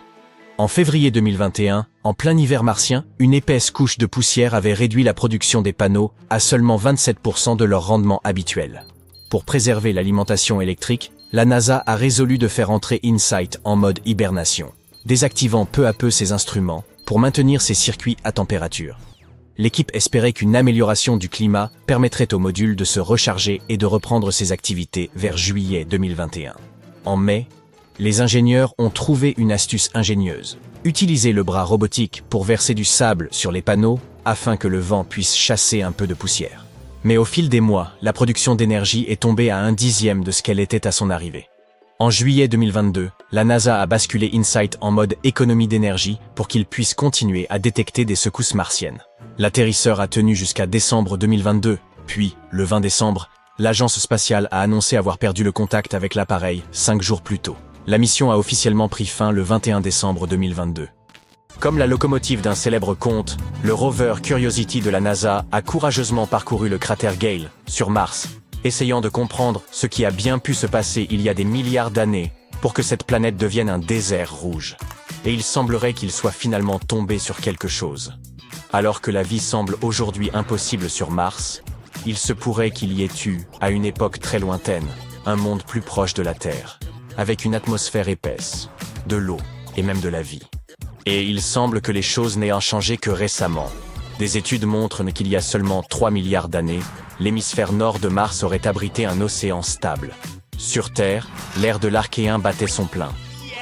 En février 2021, en plein hiver martien, une épaisse couche de poussière avait réduit la production des panneaux à seulement 27% de leur rendement habituel. Pour préserver l'alimentation électrique, la NASA a résolu de faire entrer InSight en mode hibernation, désactivant peu à peu ses instruments pour maintenir ses circuits à température. L'équipe espérait qu'une amélioration du climat permettrait au module de se recharger et de reprendre ses activités vers juillet 2021. En mai, les ingénieurs ont trouvé une astuce ingénieuse. Utiliser le bras robotique pour verser du sable sur les panneaux afin que le vent puisse chasser un peu de poussière. Mais au fil des mois, la production d'énergie est tombée à 1/10 de ce qu'elle était à son arrivée. En juillet 2022, la NASA a basculé InSight en mode économie d'énergie pour qu'il puisse continuer à détecter des secousses martiennes. L'atterrisseur a tenu jusqu'à décembre 2022, puis, le 20 décembre, l'agence spatiale a annoncé avoir perdu le contact avec l'appareil 5 jours plus tôt. La mission a officiellement pris fin le 21 décembre 2022. Comme la locomotive d'un célèbre conte, le rover Curiosity de la NASA a courageusement parcouru le cratère Gale, sur Mars, essayant de comprendre ce qui a bien pu se passer il y a des milliards d'années pour que cette planète devienne un désert rouge. Et il semblerait qu'il soit finalement tombé sur quelque chose. Alors que la vie semble aujourd'hui impossible sur Mars, il se pourrait qu'il y ait eu, à une époque très lointaine, un monde plus proche de la Terre, avec une atmosphère épaisse, de l'eau et même de la vie. Et il semble que les choses n'aient changé que récemment. Des études montrent qu'il y a seulement 3 milliards d'années, l'hémisphère nord de Mars aurait abrité un océan stable. Sur Terre, l'ère de l'Archéen battait son plein.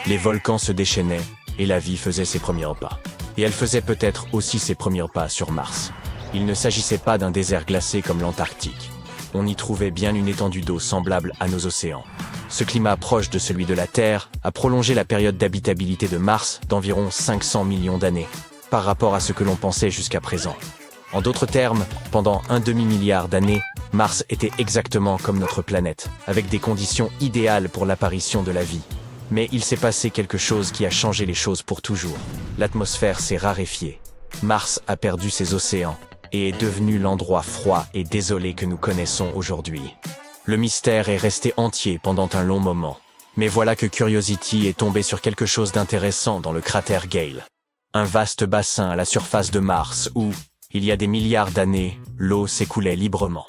Les volcans se déchaînaient et la vie faisait ses premiers pas. Et elle faisait peut-être aussi ses premiers pas sur Mars. Il ne s'agissait pas d'un désert glacé comme l'Antarctique. On y trouvait bien une étendue d'eau semblable à nos océans. Ce climat proche de celui de la Terre a prolongé la période d'habitabilité de Mars d'environ 500 millions d'années, par rapport à ce que l'on pensait jusqu'à présent. En d'autres termes, pendant un demi-milliard d'années, Mars était exactement comme notre planète, avec des conditions idéales pour l'apparition de la vie. Mais il s'est passé quelque chose qui a changé les choses pour toujours. L'atmosphère s'est raréfiée. Mars a perdu ses océans et est devenu l'endroit froid et désolé que nous connaissons aujourd'hui. Le mystère est resté entier pendant un long moment. Mais voilà que Curiosity est tombé sur quelque chose d'intéressant dans le cratère Gale. Un vaste bassin à la surface de Mars où, il y a des milliards d'années, l'eau s'écoulait librement.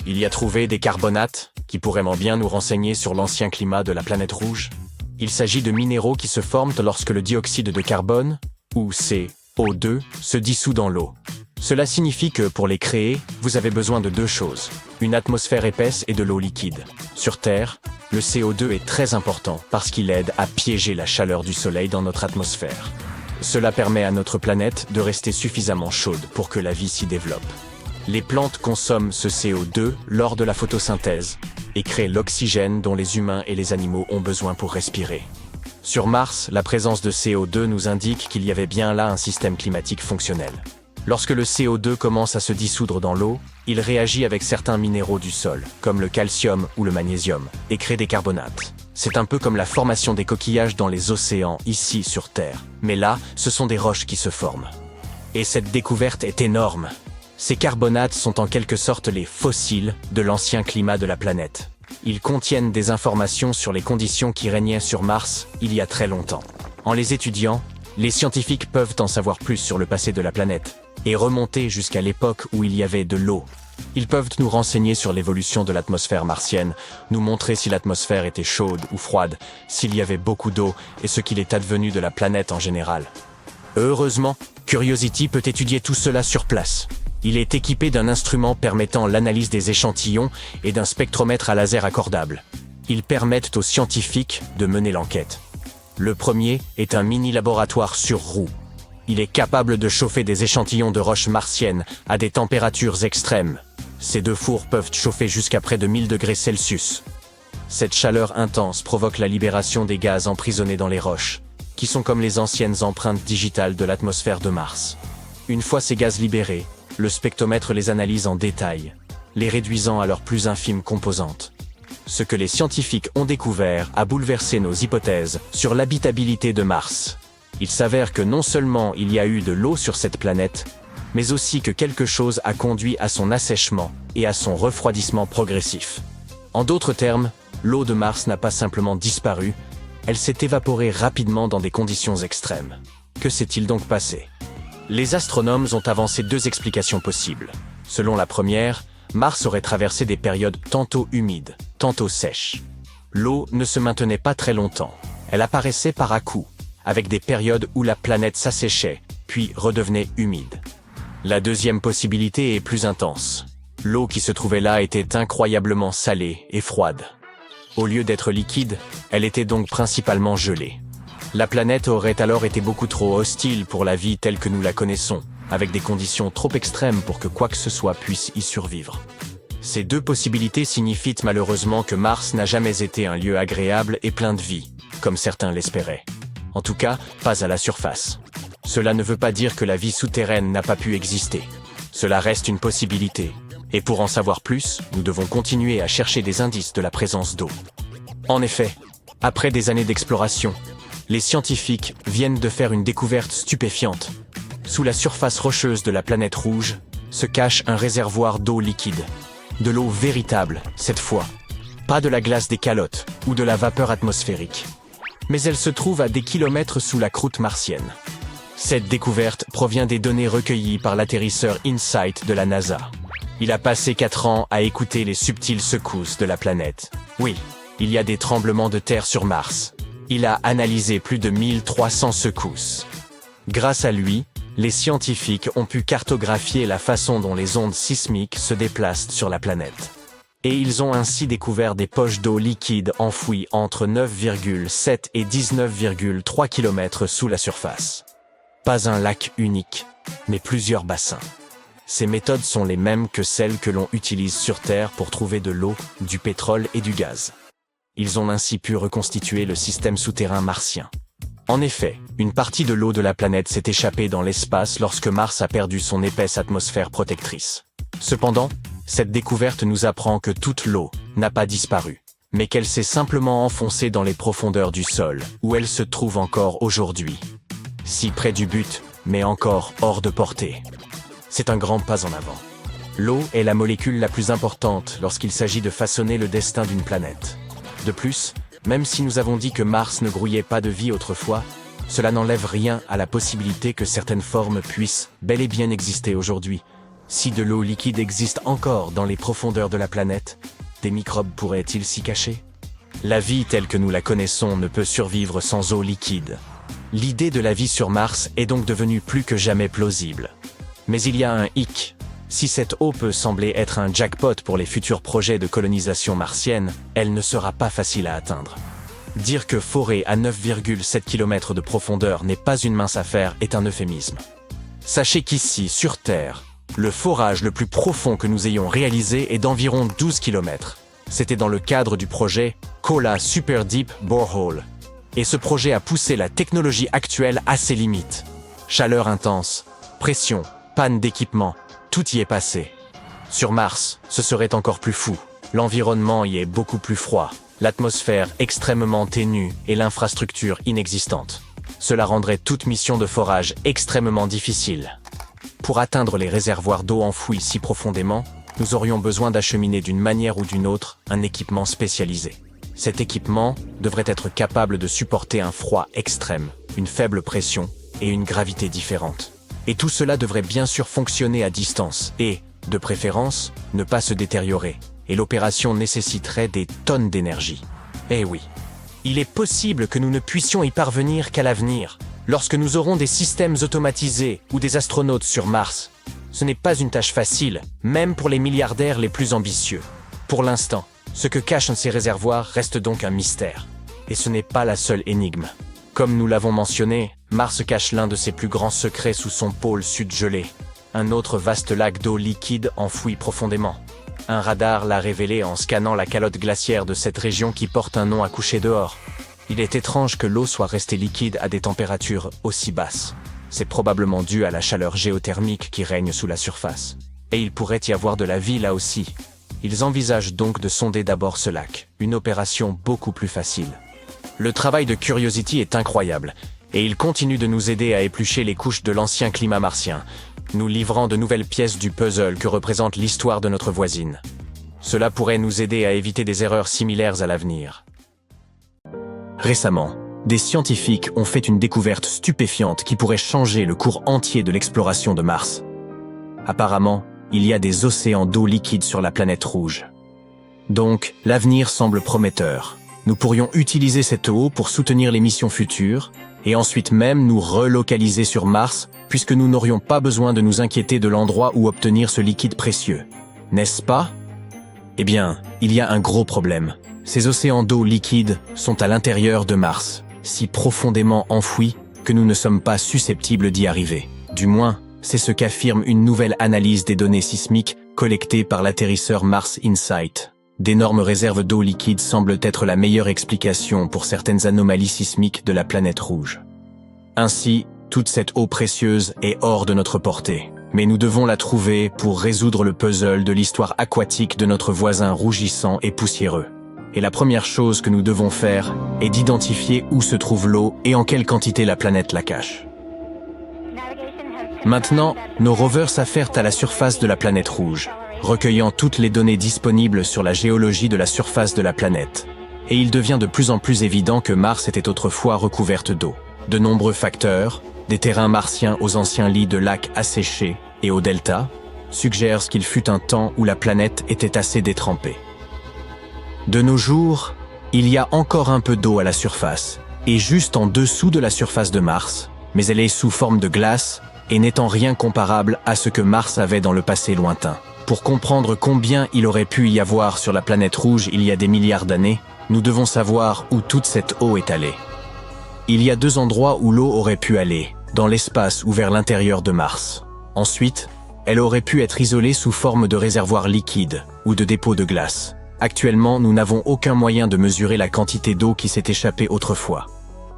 Il y a trouvé des carbonates qui pourraient bien nous renseigner sur l'ancien climat de la planète rouge. Il s'agit de minéraux qui se forment lorsque le dioxyde de carbone, ou CO2, se dissout dans l'eau. Cela signifie que, pour les créer, vous avez besoin de deux choses, une atmosphère épaisse et de l'eau liquide. Sur Terre, le CO2 est très important parce qu'il aide à piéger la chaleur du Soleil dans notre atmosphère. Cela permet à notre planète de rester suffisamment chaude pour que la vie s'y développe. Les plantes consomment ce CO2 lors de la photosynthèse et créent l'oxygène dont les humains et les animaux ont besoin pour respirer. Sur Mars, la présence de CO2 nous indique qu'il y avait bien là un système climatique fonctionnel. Lorsque le CO2 commence à se dissoudre dans l'eau, il réagit avec certains minéraux du sol, comme le calcium ou le magnésium, et crée des carbonates. C'est un peu comme la formation des coquillages dans les océans, ici sur Terre. Mais là, ce sont des roches qui se forment. Et cette découverte est énorme. Ces carbonates sont en quelque sorte les fossiles de l'ancien climat de la planète. Ils contiennent des informations sur les conditions qui régnaient sur Mars il y a très longtemps. En les étudiant, les scientifiques peuvent en savoir plus sur le passé de la planète et remonter jusqu'à l'époque où il y avait de l'eau. Ils peuvent nous renseigner sur l'évolution de l'atmosphère martienne, nous montrer si l'atmosphère était chaude ou froide, s'il y avait beaucoup d'eau et ce qu'il est advenu de la planète en général. Heureusement, Curiosity peut étudier tout cela sur place. Il est équipé d'un instrument permettant l'analyse des échantillons et d'un spectromètre à laser accordable. Ils permettent aux scientifiques de mener l'enquête. Le premier est un mini-laboratoire sur roues. Il est capable de chauffer des échantillons de roches martiennes à des températures extrêmes. Ces deux fours peuvent chauffer jusqu'à près de 1000 degrés Celsius. Cette chaleur intense provoque la libération des gaz emprisonnés dans les roches, qui sont comme les anciennes empreintes digitales de l'atmosphère de Mars. Une fois ces gaz libérés, le spectromètre les analyse en détail, les réduisant à leurs plus infimes composantes. Ce que les scientifiques ont découvert a bouleversé nos hypothèses sur l'habitabilité de Mars. Il s'avère que non seulement il y a eu de l'eau sur cette planète, mais aussi que quelque chose a conduit à son assèchement et à son refroidissement progressif. En d'autres termes, l'eau de Mars n'a pas simplement disparu, elle s'est évaporée rapidement dans des conditions extrêmes. Que s'est-il donc passé ? Les astronomes ont avancé deux explications possibles. Selon la première, Mars aurait traversé des périodes tantôt humides, tantôt sèches. L'eau ne se maintenait pas très longtemps. Elle apparaissait par à-coups, avec des périodes où la planète s'asséchait, puis redevenait humide. La deuxième possibilité est plus intense. L'eau qui se trouvait là était incroyablement salée et froide. Au lieu d'être liquide, elle était donc principalement gelée. La planète aurait alors été beaucoup trop hostile pour la vie telle que nous la connaissons, avec des conditions trop extrêmes pour que quoi que ce soit puisse y survivre. Ces deux possibilités signifient malheureusement que Mars n'a jamais été un lieu agréable et plein de vie, comme certains l'espéraient. En tout cas, pas à la surface. Cela ne veut pas dire que la vie souterraine n'a pas pu exister. Cela reste une possibilité. Et pour en savoir plus, nous devons continuer à chercher des indices de la présence d'eau. En effet, après des années d'exploration, les scientifiques viennent de faire une découverte stupéfiante. Sous la surface rocheuse de la planète rouge se cache un réservoir d'eau liquide. De l'eau véritable, cette fois. Pas de la glace des calottes ou de la vapeur atmosphérique. Mais elle se trouve à des kilomètres sous la croûte martienne. Cette découverte provient des données recueillies par l'atterrisseur InSight de la NASA. Il a passé 4 ans à écouter les subtiles secousses de la planète. Oui, il y a des tremblements de terre sur Mars. Il a analysé plus de 1300 secousses. Grâce à lui, les scientifiques ont pu cartographier la façon dont les ondes sismiques se déplacent sur la planète. Et ils ont ainsi découvert des poches d'eau liquide enfouies entre 9,7 et 19,3 km sous la surface. Pas un lac unique, mais plusieurs bassins. Ces méthodes sont les mêmes que celles que l'on utilise sur Terre pour trouver de l'eau, du pétrole et du gaz. Ils ont ainsi pu reconstituer le système souterrain martien. En effet, une partie de l'eau de la planète s'est échappée dans l'espace lorsque Mars a perdu son épaisse atmosphère protectrice. Cependant, cette découverte nous apprend que toute l'eau n'a pas disparu, mais qu'elle s'est simplement enfoncée dans les profondeurs du sol, où elle se trouve encore aujourd'hui. Si près du but, mais encore hors de portée. C'est un grand pas en avant. L'eau est la molécule la plus importante lorsqu'il s'agit de façonner le destin d'une planète. De plus, même si nous avons dit que Mars ne grouillait pas de vie autrefois, cela n'enlève rien à la possibilité que certaines formes puissent bel et bien exister aujourd'hui. Si de l'eau liquide existe encore dans les profondeurs de la planète, des microbes pourraient-ils s'y cacher ? La vie telle que nous la connaissons ne peut survivre sans eau liquide. L'idée de la vie sur Mars est donc devenue plus que jamais plausible. Mais il y a un hic. Si cette eau peut sembler être un jackpot pour les futurs projets de colonisation martienne, elle ne sera pas facile à atteindre. Dire que forer à 9,7 km de profondeur n'est pas une mince affaire est un euphémisme. Sachez qu'ici, sur Terre, le forage le plus profond que nous ayons réalisé est d'environ 12 km. C'était dans le cadre du projet Kola Super Deep Borehole. Et ce projet a poussé la technologie actuelle à ses limites. Chaleur intense, pression, panne d'équipement, tout y est passé. Sur Mars, ce serait encore plus fou. L'environnement y est beaucoup plus froid, l'atmosphère extrêmement ténue et l'infrastructure inexistante. Cela rendrait toute mission de forage extrêmement difficile. Pour atteindre les réservoirs d'eau enfouis si profondément, nous aurions besoin d'acheminer d'une manière ou d'une autre un équipement spécialisé. Cet équipement devrait être capable de supporter un froid extrême, une faible pression et une gravité différente. Et tout cela devrait bien sûr fonctionner à distance et, de préférence, ne pas se détériorer. Et l'opération nécessiterait des tonnes d'énergie. Eh oui, il est possible que nous ne puissions y parvenir qu'à l'avenir, lorsque nous aurons des systèmes automatisés ou des astronautes sur Mars. Ce n'est pas une tâche facile, même pour les milliardaires les plus ambitieux. Pour l'instant, ce que cachent ces réservoirs reste donc un mystère. Et ce n'est pas la seule énigme. Comme nous l'avons mentionné, Mars cache l'un de ses plus grands secrets sous son pôle sud gelé. Un autre vaste lac d'eau liquide enfoui profondément. Un radar l'a révélé en scannant la calotte glaciaire de cette région qui porte un nom à coucher dehors. Il est étrange que l'eau soit restée liquide à des températures aussi basses. C'est probablement dû à la chaleur géothermique qui règne sous la surface. Et il pourrait y avoir de la vie là aussi. Ils envisagent donc de sonder d'abord ce lac, une opération beaucoup plus facile. Le travail de Curiosity est incroyable, et il continue de nous aider à éplucher les couches de l'ancien climat martien, nous livrant de nouvelles pièces du puzzle que représente l'histoire de notre voisine. Cela pourrait nous aider à éviter des erreurs similaires à l'avenir. Récemment, des scientifiques ont fait une découverte stupéfiante qui pourrait changer le cours entier de l'exploration de Mars. Apparemment, il y a des océans d'eau liquide sur la planète rouge. Donc, l'avenir semble prometteur. Nous pourrions utiliser cette eau pour soutenir les missions futures, et ensuite même nous relocaliser sur Mars, puisque nous n'aurions pas besoin de nous inquiéter de l'endroit où obtenir ce liquide précieux. N'est-ce pas? Eh bien, il y a un gros problème. Ces océans d'eau liquide sont à l'intérieur de Mars, si profondément enfouis que nous ne sommes pas susceptibles d'y arriver. Du moins, c'est ce qu'affirme une nouvelle analyse des données sismiques collectées par l'atterrisseur Mars Insight. D'énormes réserves d'eau liquide semblent être la meilleure explication pour certaines anomalies sismiques de la planète rouge. Ainsi, toute cette eau précieuse est hors de notre portée. Mais nous devons la trouver pour résoudre le puzzle de l'histoire aquatique de notre voisin rougissant et poussiéreux. Et la première chose que nous devons faire est d'identifier où se trouve l'eau et en quelle quantité la planète la cache. Maintenant, nos rovers s'affairent à la surface de la planète rouge, recueillant toutes les données disponibles sur la géologie de la surface de la planète. Et il devient de plus en plus évident que Mars était autrefois recouverte d'eau. De nombreux facteurs, des terrains martiens aux anciens lits de lacs asséchés et au delta, suggèrent qu'il fut un temps où la planète était assez détrempée. De nos jours, il y a encore un peu d'eau à la surface, et juste en dessous de la surface de Mars, mais elle est sous forme de glace et n'est en rien comparable à ce que Mars avait dans le passé lointain. Pour comprendre combien il aurait pu y avoir sur la planète rouge il y a des milliards d'années, nous devons savoir où toute cette eau est allée. Il y a deux endroits où l'eau aurait pu aller, dans l'espace ou vers l'intérieur de Mars. Ensuite, elle aurait pu être isolée sous forme de réservoirs liquides ou de dépôts de glace. Actuellement, nous n'avons aucun moyen de mesurer la quantité d'eau qui s'est échappée autrefois.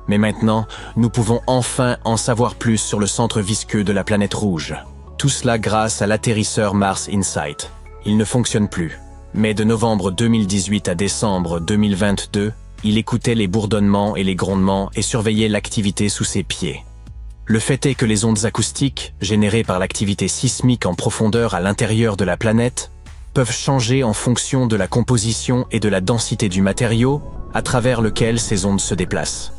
Mais maintenant, nous pouvons enfin en savoir plus sur le centre visqueux de la planète rouge. Tout cela grâce à l'atterrisseur Mars Insight. Il ne fonctionne plus. Mais de novembre 2018 à décembre 2022, il écoutait les bourdonnements et les grondements et surveillait l'activité sous ses pieds. Le fait est que les ondes acoustiques, générées par l'activité sismique en profondeur à l'intérieur de la planète, peuvent changer en fonction de la composition et de la densité du matériau à travers lequel ces ondes se déplacent.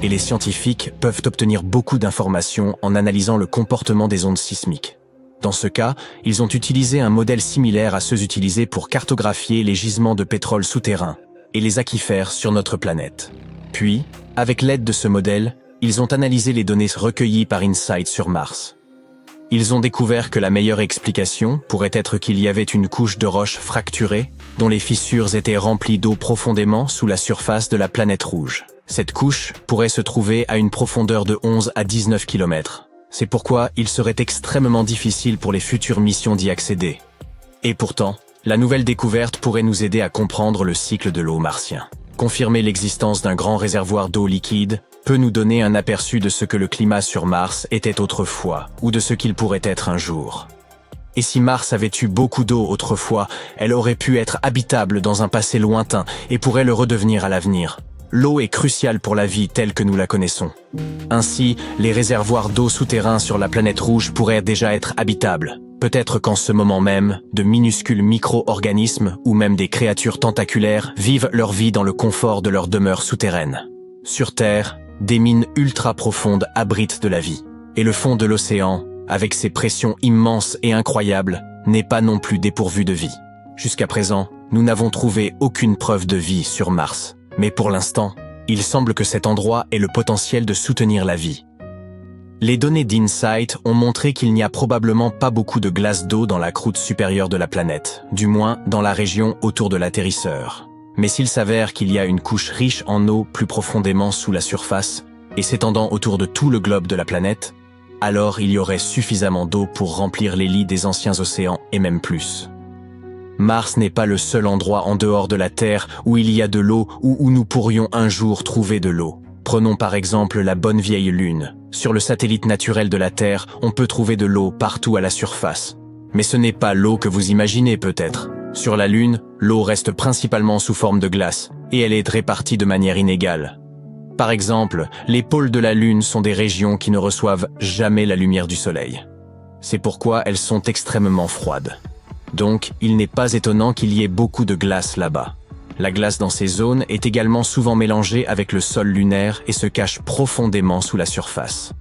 Et les scientifiques peuvent obtenir beaucoup d'informations en analysant le comportement des ondes sismiques. Dans ce cas, ils ont utilisé un modèle similaire à ceux utilisés pour cartographier les gisements de pétrole souterrains et les aquifères sur notre planète. Puis, avec l'aide de ce modèle, ils ont analysé les données recueillies par InSight sur Mars. Ils ont découvert que la meilleure explication pourrait être qu'il y avait une couche de roches fracturées dont les fissures étaient remplies d'eau profondément sous la surface de la planète rouge. Cette couche pourrait se trouver à une profondeur de 11 à 19 km. C'est pourquoi il serait extrêmement difficile pour les futures missions d'y accéder. Et pourtant, la nouvelle découverte pourrait nous aider à comprendre le cycle de l'eau martien. Confirmer l'existence d'un grand réservoir d'eau liquide peut nous donner un aperçu de ce que le climat sur Mars était autrefois, ou de ce qu'il pourrait être un jour. Et si Mars avait eu beaucoup d'eau autrefois, elle aurait pu être habitable dans un passé lointain et pourrait le redevenir à l'avenir. l'eau est cruciale pour la vie telle que nous la connaissons. Ainsi, les réservoirs d'eau souterrains sur la planète rouge pourraient déjà être habitables. Peut-être qu'en ce moment même, de minuscules micro-organismes ou même des créatures tentaculaires vivent leur vie dans le confort de leur demeure souterraine. Sur Terre, des mines ultra profondes abritent de la vie. Et le fond de l'océan, avec ses pressions immenses et incroyables, n'est pas non plus dépourvu de vie. Jusqu'à présent, nous n'avons trouvé aucune preuve de vie sur Mars. Mais pour l'instant, il semble que cet endroit ait le potentiel de soutenir la vie. Les données d'InSight ont montré qu'il n'y a probablement pas beaucoup de glace d'eau dans la croûte supérieure de la planète, du moins dans la région autour de l'atterrisseur. Mais s'il s'avère qu'il y a une couche riche en eau plus profondément sous la surface et s'étendant autour de tout le globe de la planète, alors il y aurait suffisamment d'eau pour remplir les lits des anciens océans et même plus. Mars n'est pas le seul endroit en dehors de la Terre où il y a de l'eau ou où nous pourrions un jour trouver de l'eau. Prenons par exemple la bonne vieille Lune. Sur le satellite naturel de la Terre, on peut trouver de l'eau partout à la surface. Mais ce n'est pas l'eau que vous imaginez peut-être. Sur la Lune, l'eau reste principalement sous forme de glace, et elle est répartie de manière inégale. Par exemple, les pôles de la Lune sont des régions qui ne reçoivent jamais la lumière du Soleil. C'est pourquoi elles sont extrêmement froides. Donc, il n'est pas étonnant qu'il y ait beaucoup de glace là-bas. La glace dans ces zones est également souvent mélangée avec le sol lunaire et se cache profondément sous la surface.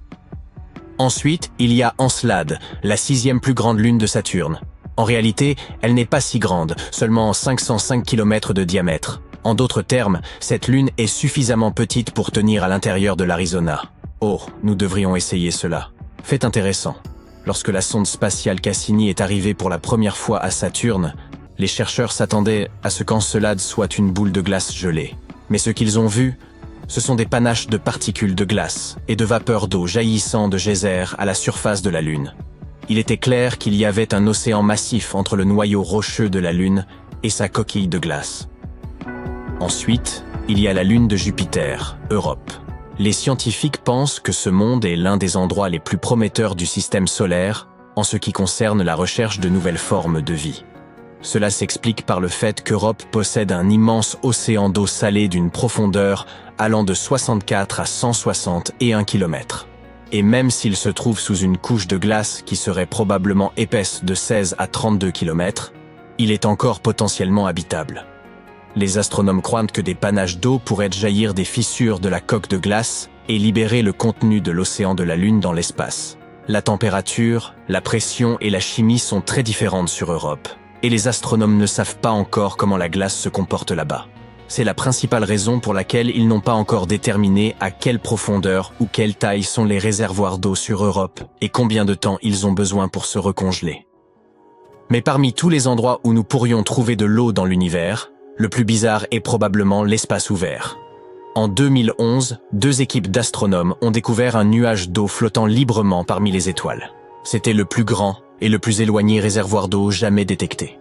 Ensuite, il y a Encelade, la 6e plus grande lune de Saturne. En réalité, elle n'est pas si grande, seulement 505 km de diamètre. En d'autres termes, cette lune est suffisamment petite pour tenir à l'intérieur de l'Arizona. Oh, nous devrions essayer cela. Fait intéressant. Lorsque la sonde spatiale Cassini est arrivée pour la première fois à Saturne, les chercheurs s'attendaient à ce qu'Encelade soit une boule de glace gelée. Mais ce qu'ils ont vu, ce sont des panaches de particules de glace et de vapeur d'eau jaillissant de geysers à la surface de la Lune. Il était clair qu'il y avait un océan massif entre le noyau rocheux de la Lune et sa coquille de glace. Ensuite, il y a la Lune de Jupiter, Europe. Les scientifiques pensent que ce monde est l'un des endroits les plus prometteurs du système solaire en ce qui concerne la recherche de nouvelles formes de vie. Cela s'explique par le fait qu'Europe possède un immense océan d'eau salée d'une profondeur allant de 64 à 161 km. Et même s'il se trouve sous une couche de glace qui serait probablement épaisse de 16 à 32 km, il est encore potentiellement habitable. Les astronomes croient que des panaches d'eau pourraient jaillir des fissures de la coque de glace et libérer le contenu de l'océan de la Lune dans l'espace. La température, la pression et la chimie sont très différentes sur Europe, et les astronomes ne savent pas encore comment la glace se comporte là-bas. C'est la principale raison pour laquelle ils n'ont pas encore déterminé à quelle profondeur ou quelle taille sont les réservoirs d'eau sur Europe et combien de temps ils ont besoin pour se recongeler. Mais parmi tous les endroits où nous pourrions trouver de l'eau dans l'univers, le plus bizarre est probablement l'espace ouvert. En 2011, 2 équipes d'astronomes ont découvert un nuage d'eau flottant librement parmi les étoiles. C'était le plus grand et le plus éloigné réservoir d'eau jamais détecté.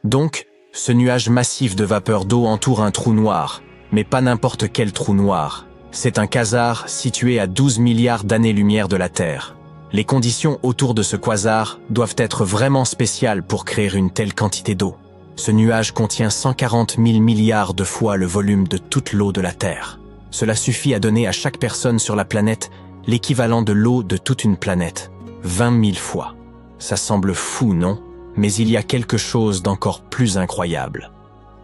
Donc, ce nuage massif de vapeur d'eau entoure un trou noir, mais pas n'importe quel trou noir. C'est un quasar situé à 12 milliards d'années-lumière de la Terre. Les conditions autour de ce quasar doivent être vraiment spéciales pour créer une telle quantité d'eau. Ce nuage contient 140 000 milliards de fois le volume de toute l'eau de la Terre. Cela suffit à donner à chaque personne sur la planète l'équivalent de l'eau de toute une planète, 20 000 fois. Ça semble fou, non? Mais il y a quelque chose d'encore plus incroyable.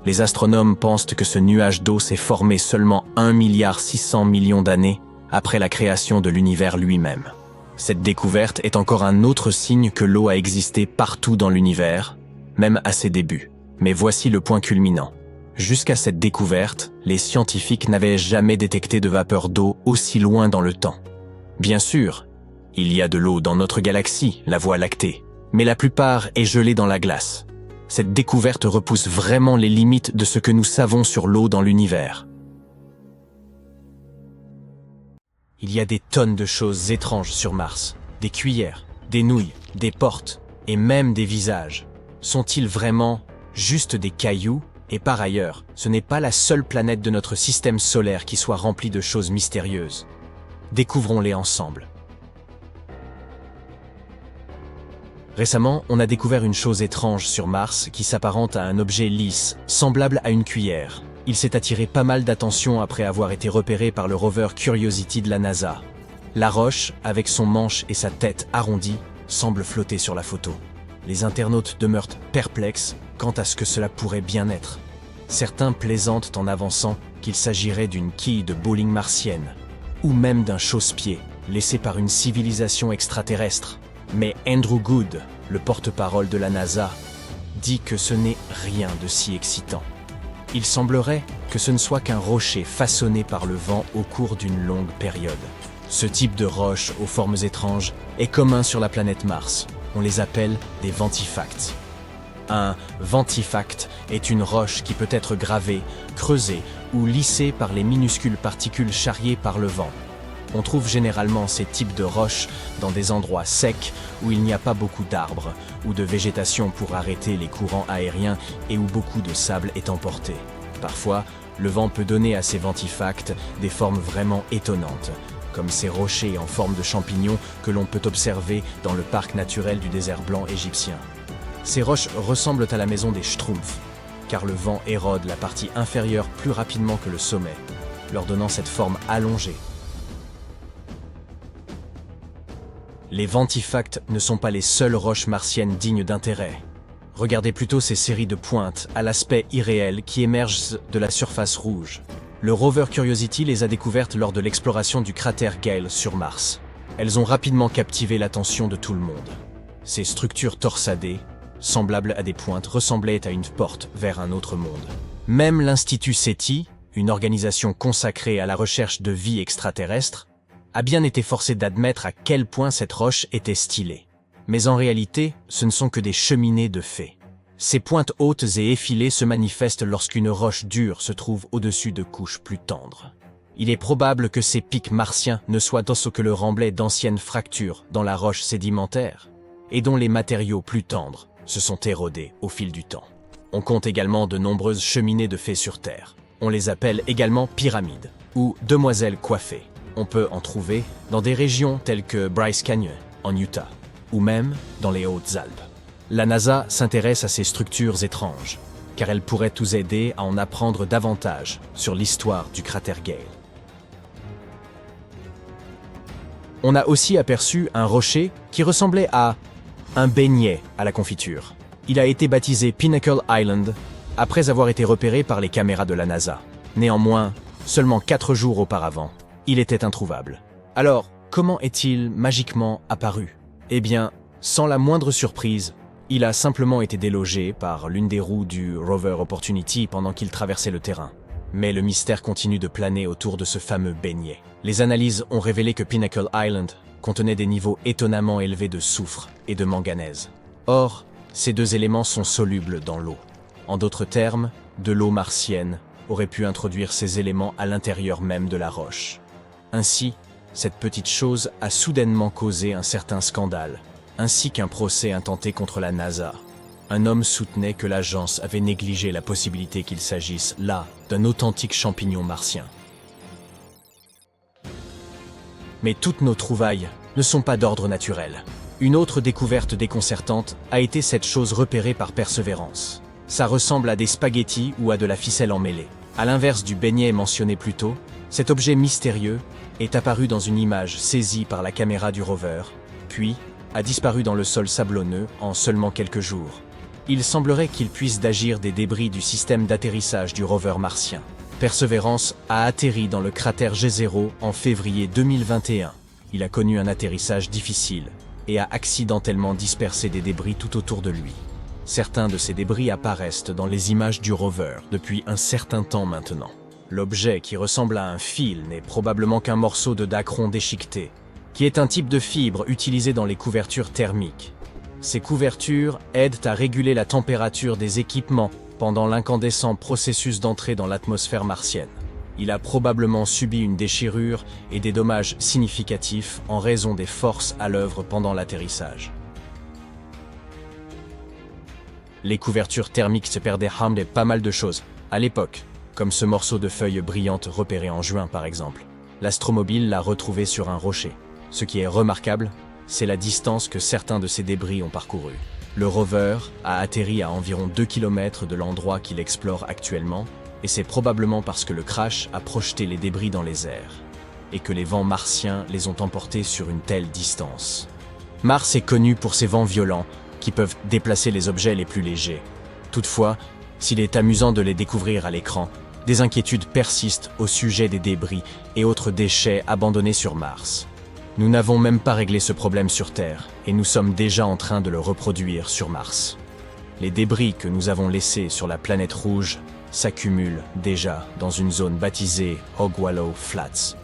Les astronomes pensent que ce nuage d'eau s'est formé seulement 1,6 milliard d'années après la création de l'univers lui-même. Cette découverte est encore un autre signe que l'eau a existé partout dans l'univers, même à ses débuts. Mais voici le point culminant. Jusqu'à cette découverte, les scientifiques n'avaient jamais détecté de vapeur d'eau aussi loin dans le temps. Bien sûr, il y a de l'eau dans notre galaxie, la Voie lactée, mais la plupart est gelée dans la glace. Cette découverte repousse vraiment les limites de ce que nous savons sur l'eau dans l'univers. Il y a des tonnes de choses étranges sur Mars. Des cuillères, des nouilles, des portes et même des visages. Sont-ils vraiment juste des cailloux? Et par ailleurs, ce n'est pas la seule planète de notre système solaire qui soit remplie de choses mystérieuses. Découvrons-les ensemble. Récemment, on a découvert une chose étrange sur Mars qui s'apparente à un objet lisse, semblable à une cuillère. Il s'est attiré pas mal d'attention après avoir été repéré par le rover Curiosity de la NASA. La roche, avec son manche et sa tête arrondie, semble flotter sur la photo. Les internautes demeurent perplexes quant à ce que cela pourrait bien être. Certains plaisantent en avançant qu'il s'agirait d'une quille de bowling martienne, ou même d'un chausse-pied laissé par une civilisation extraterrestre. Mais Andrew Good, le porte-parole de la NASA, dit que ce n'est rien de si excitant. Il semblerait que ce ne soit qu'un rocher façonné par le vent au cours d'une longue période. Ce type de roche aux formes étranges est commun sur la planète Mars. On les appelle des ventifacts. Un ventifact est une roche qui peut être gravée, creusée ou lissée par les minuscules particules charriées par le vent. On trouve généralement ces types de roches dans des endroits secs où il n'y a pas beaucoup d'arbres ou de végétation pour arrêter les courants aériens et où beaucoup de sable est emporté. Parfois, le vent peut donner à ces ventifacts des formes vraiment étonnantes, comme ces rochers en forme de champignons que l'on peut observer dans le parc naturel du désert blanc égyptien. Ces roches ressemblent à la maison des Schtroumpfs, car le vent érode la partie inférieure plus rapidement que le sommet, leur donnant cette forme allongée. Les ventifacts ne sont pas les seules roches martiennes dignes d'intérêt. Regardez plutôt ces séries de pointes à l'aspect irréel qui émergent de la surface rouge. Le rover Curiosity les a découvertes lors de l'exploration du cratère Gale sur Mars. Elles ont rapidement captivé l'attention de tout le monde. Ces structures torsadées, semblables à des pointes, ressemblaient à une porte vers un autre monde. Même l'Institut SETI, une organisation consacrée à la recherche de vie extraterrestre, a bien été forcé d'admettre à quel point cette roche était stylée. Mais en réalité, ce ne sont que des cheminées de faits. Ces pointes hautes et effilées se manifestent lorsqu'une roche dure se trouve au-dessus de couches plus tendres. Il est probable que ces pics martiens ne soient ce que le remblai d'anciennes fractures dans la roche sédimentaire, et dont les matériaux plus tendres se sont érodés au fil du temps. On compte également de nombreuses cheminées de faits sur Terre. On les appelle également pyramides, ou demoiselles coiffées. On peut en trouver dans des régions telles que Bryce Canyon, en Utah, ou même dans les Hautes-Alpes. La NASA s'intéresse à ces structures étranges, car elles pourraient nous aider à en apprendre davantage sur l'histoire du cratère Gale. On a aussi aperçu un rocher qui ressemblait à un beignet à la confiture. Il a été baptisé Pinnacle Island après avoir été repéré par les caméras de la NASA. Néanmoins, seulement 4 jours auparavant, il était introuvable. Alors, comment est-il magiquement apparu? Eh bien, sans la moindre surprise, il a simplement été délogé par l'une des roues du rover Opportunity pendant qu'il traversait le terrain. Mais le mystère continue de planer autour de ce fameux beignet. Les analyses ont révélé que Pinnacle Island contenait des niveaux étonnamment élevés de soufre et de manganèse. Or, ces deux éléments sont solubles dans l'eau. En d'autres termes, de l'eau martienne aurait pu introduire ces éléments à l'intérieur même de la roche. Ainsi, cette petite chose a soudainement causé un certain scandale, ainsi qu'un procès intenté contre la NASA. Un homme soutenait que l'agence avait négligé la possibilité qu'il s'agisse, là, d'un authentique champignon martien. Mais toutes nos trouvailles ne sont pas d'ordre naturel. Une autre découverte déconcertante a été cette chose repérée par Perseverance. Ça ressemble à des spaghettis ou à de la ficelle emmêlée. À l'inverse du beignet mentionné plus tôt, cet objet mystérieux est apparu dans une image saisie par la caméra du rover, puis a disparu dans le sol sablonneux en seulement quelques jours. Il semblerait qu'il puisse d'agir des débris du système d'atterrissage du rover martien. Perseverance a atterri dans le cratère G0 en février 2021. Il a connu un atterrissage difficile et a accidentellement dispersé des débris tout autour de lui. Certains de ces débris apparaissent dans les images du rover depuis un certain temps maintenant. L'objet qui ressemble à un fil n'est probablement qu'un morceau de dacron déchiqueté, qui est un type de fibre utilisé dans les couvertures thermiques. Ces couvertures aident à réguler la température des équipements pendant l'incandescent processus d'entrée dans l'atmosphère martienne. Il a probablement subi une déchirure et des dommages significatifs en raison des forces à l'œuvre pendant l'atterrissage. Les couvertures thermiques se perdaient pas mal de choses à l'époque, comme ce morceau de feuille brillante repéré en juin par exemple. L'astromobile l'a retrouvé sur un rocher. Ce qui est remarquable, c'est la distance que certains de ces débris ont parcouru. Le rover a atterri à environ 2 km de l'endroit qu'il explore actuellement, Et c'est probablement parce que le crash a projeté les débris dans les airs, et que les vents martiens les ont emportés sur une telle distance. Mars est connu pour ses vents violents, qui peuvent déplacer les objets les plus légers. Toutefois, s'il est amusant de les découvrir à l'écran, des inquiétudes persistent au sujet des débris et autres déchets abandonnés sur Mars. Nous n'avons même pas réglé ce problème sur Terre, et nous sommes déjà en train de le reproduire sur Mars. Les débris que nous avons laissés sur la planète rouge s'accumulent déjà dans une zone baptisée Ogualo Flats.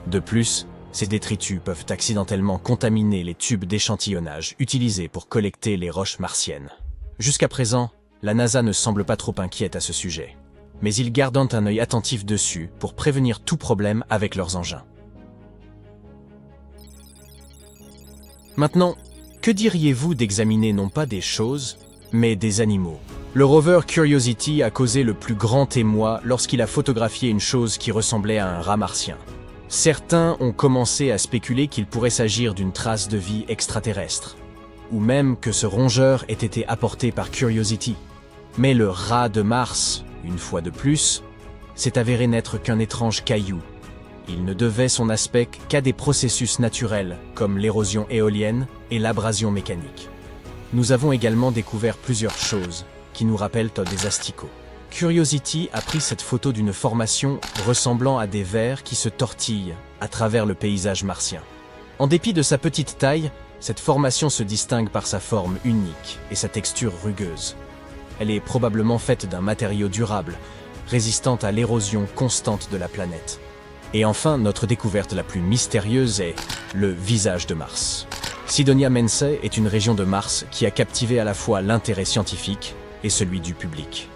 De plus, ces détritus peuvent accidentellement contaminer les tubes d'échantillonnage utilisés pour collecter les roches martiennes. Jusqu'à présent, la NASA ne semble pas trop inquiète à ce sujet, mais ils gardent un œil attentif dessus pour prévenir tout problème avec leurs engins. Maintenant, que diriez-vous d'examiner non pas des choses, mais des animaux? Le rover Curiosity a causé le plus grand émoi lorsqu'il a photographié une chose qui ressemblait à un rat martien. Certains ont commencé à spéculer qu'il pourrait s'agir d'une trace de vie extraterrestre, ou même que ce rongeur ait été apporté par Curiosity. Mais le rat de Mars, une fois de plus, s'est avéré n'être qu'un étrange caillou. Il ne devait son aspect qu'à des processus naturels, comme l'érosion éolienne et l'abrasion mécanique. Nous avons également découvert plusieurs choses qui nous rappellent des asticots. Curiosity a pris cette photo d'une formation ressemblant à des vers qui se tortillent à travers le paysage martien. En dépit de sa petite taille, cette formation se distingue par sa forme unique et sa texture rugueuse. Elle est probablement faite d'un matériau durable, résistant à l'érosion constante de la planète. Et enfin, notre découverte la plus mystérieuse est le visage de Mars. Cydonia Mensae est une région de Mars qui a captivé à la fois l'intérêt scientifique et celui du public.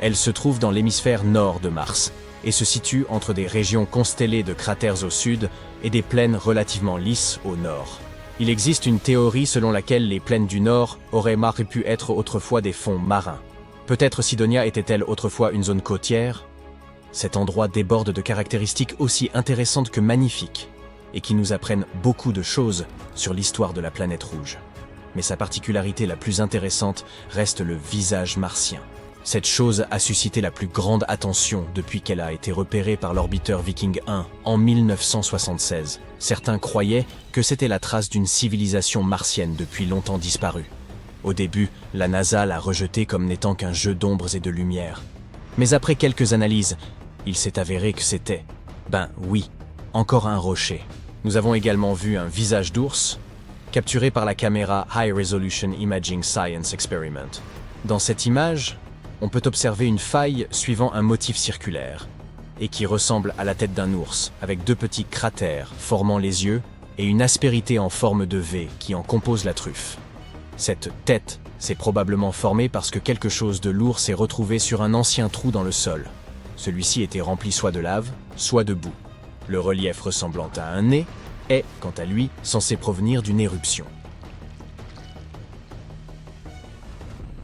Elle se trouve dans l'hémisphère nord de Mars et se situe entre des régions constellées de cratères au sud et des plaines relativement lisses au nord. Il existe une théorie selon laquelle les plaines du nord auraient pu être autrefois des fonds marins. Peut-être Cydonia était-elle autrefois une zone côtière? Cet endroit déborde de caractéristiques aussi intéressantes que magnifiques et qui nous apprennent beaucoup de choses sur l'histoire de la planète rouge. Mais sa particularité la plus intéressante reste le visage martien. Cette chose a suscité la plus grande attention depuis qu'elle a été repérée par l'orbiteur Viking 1 en 1976. Certains croyaient que c'était la trace d'une civilisation martienne depuis longtemps disparue. Au début, la NASA l'a rejeté comme n'étant qu'un jeu d'ombres et de lumière. Mais après quelques analyses, il s'est avéré que c'était, oui, encore un rocher. Nous avons également vu un visage d'ours, capturé par la caméra High Resolution Imaging Science Experiment. Dans cette image, on peut observer une faille suivant un motif circulaire, et qui ressemble à la tête d'un ours, avec deux petits cratères formant les yeux et une aspérité en forme de V qui en compose la truffe. Cette tête s'est probablement formée parce que quelque chose de lourd s'est retrouvé sur un ancien trou dans le sol. Celui-ci était rempli soit de lave, soit de boue. Le relief ressemblant à un nez est, quant à lui, censé provenir d'une éruption.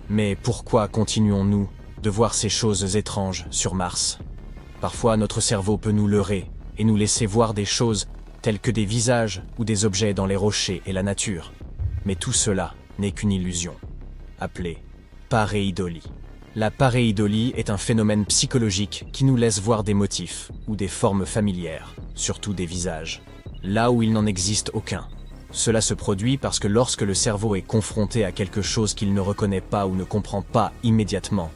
Mais pourquoi continuons-nous de voir ces choses étranges sur Mars? Parfois, notre cerveau peut nous leurrer et nous laisser voir des choses telles que des visages ou des objets dans les rochers et la nature. Mais tout cela n'est qu'une illusion, appelée pareidolie. La pareidolie est un phénomène psychologique qui nous laisse voir des motifs ou des formes familières, surtout des visages, là où il n'en existe aucun. Cela se produit parce que lorsque le cerveau est confronté à quelque chose qu'il ne reconnaît pas ou ne comprend pas immédiatement,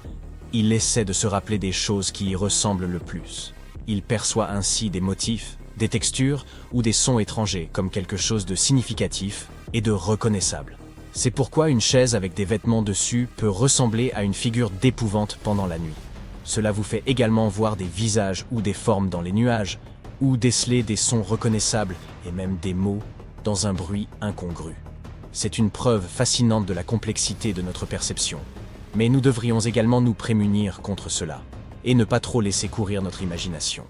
il essaie de se rappeler des choses qui y ressemblent le plus. Il perçoit ainsi des motifs, des textures ou des sons étrangers comme quelque chose de significatif et de reconnaissable. C'est pourquoi une chaise avec des vêtements dessus peut ressembler à une figure d'épouvante pendant la nuit. Cela vous fait également voir des visages ou des formes dans les nuages, ou déceler des sons reconnaissables et même des mots dans un bruit incongru. C'est une preuve fascinante de la complexité de notre perception. Mais nous devrions également nous prémunir contre cela, et ne pas trop laisser courir notre imagination.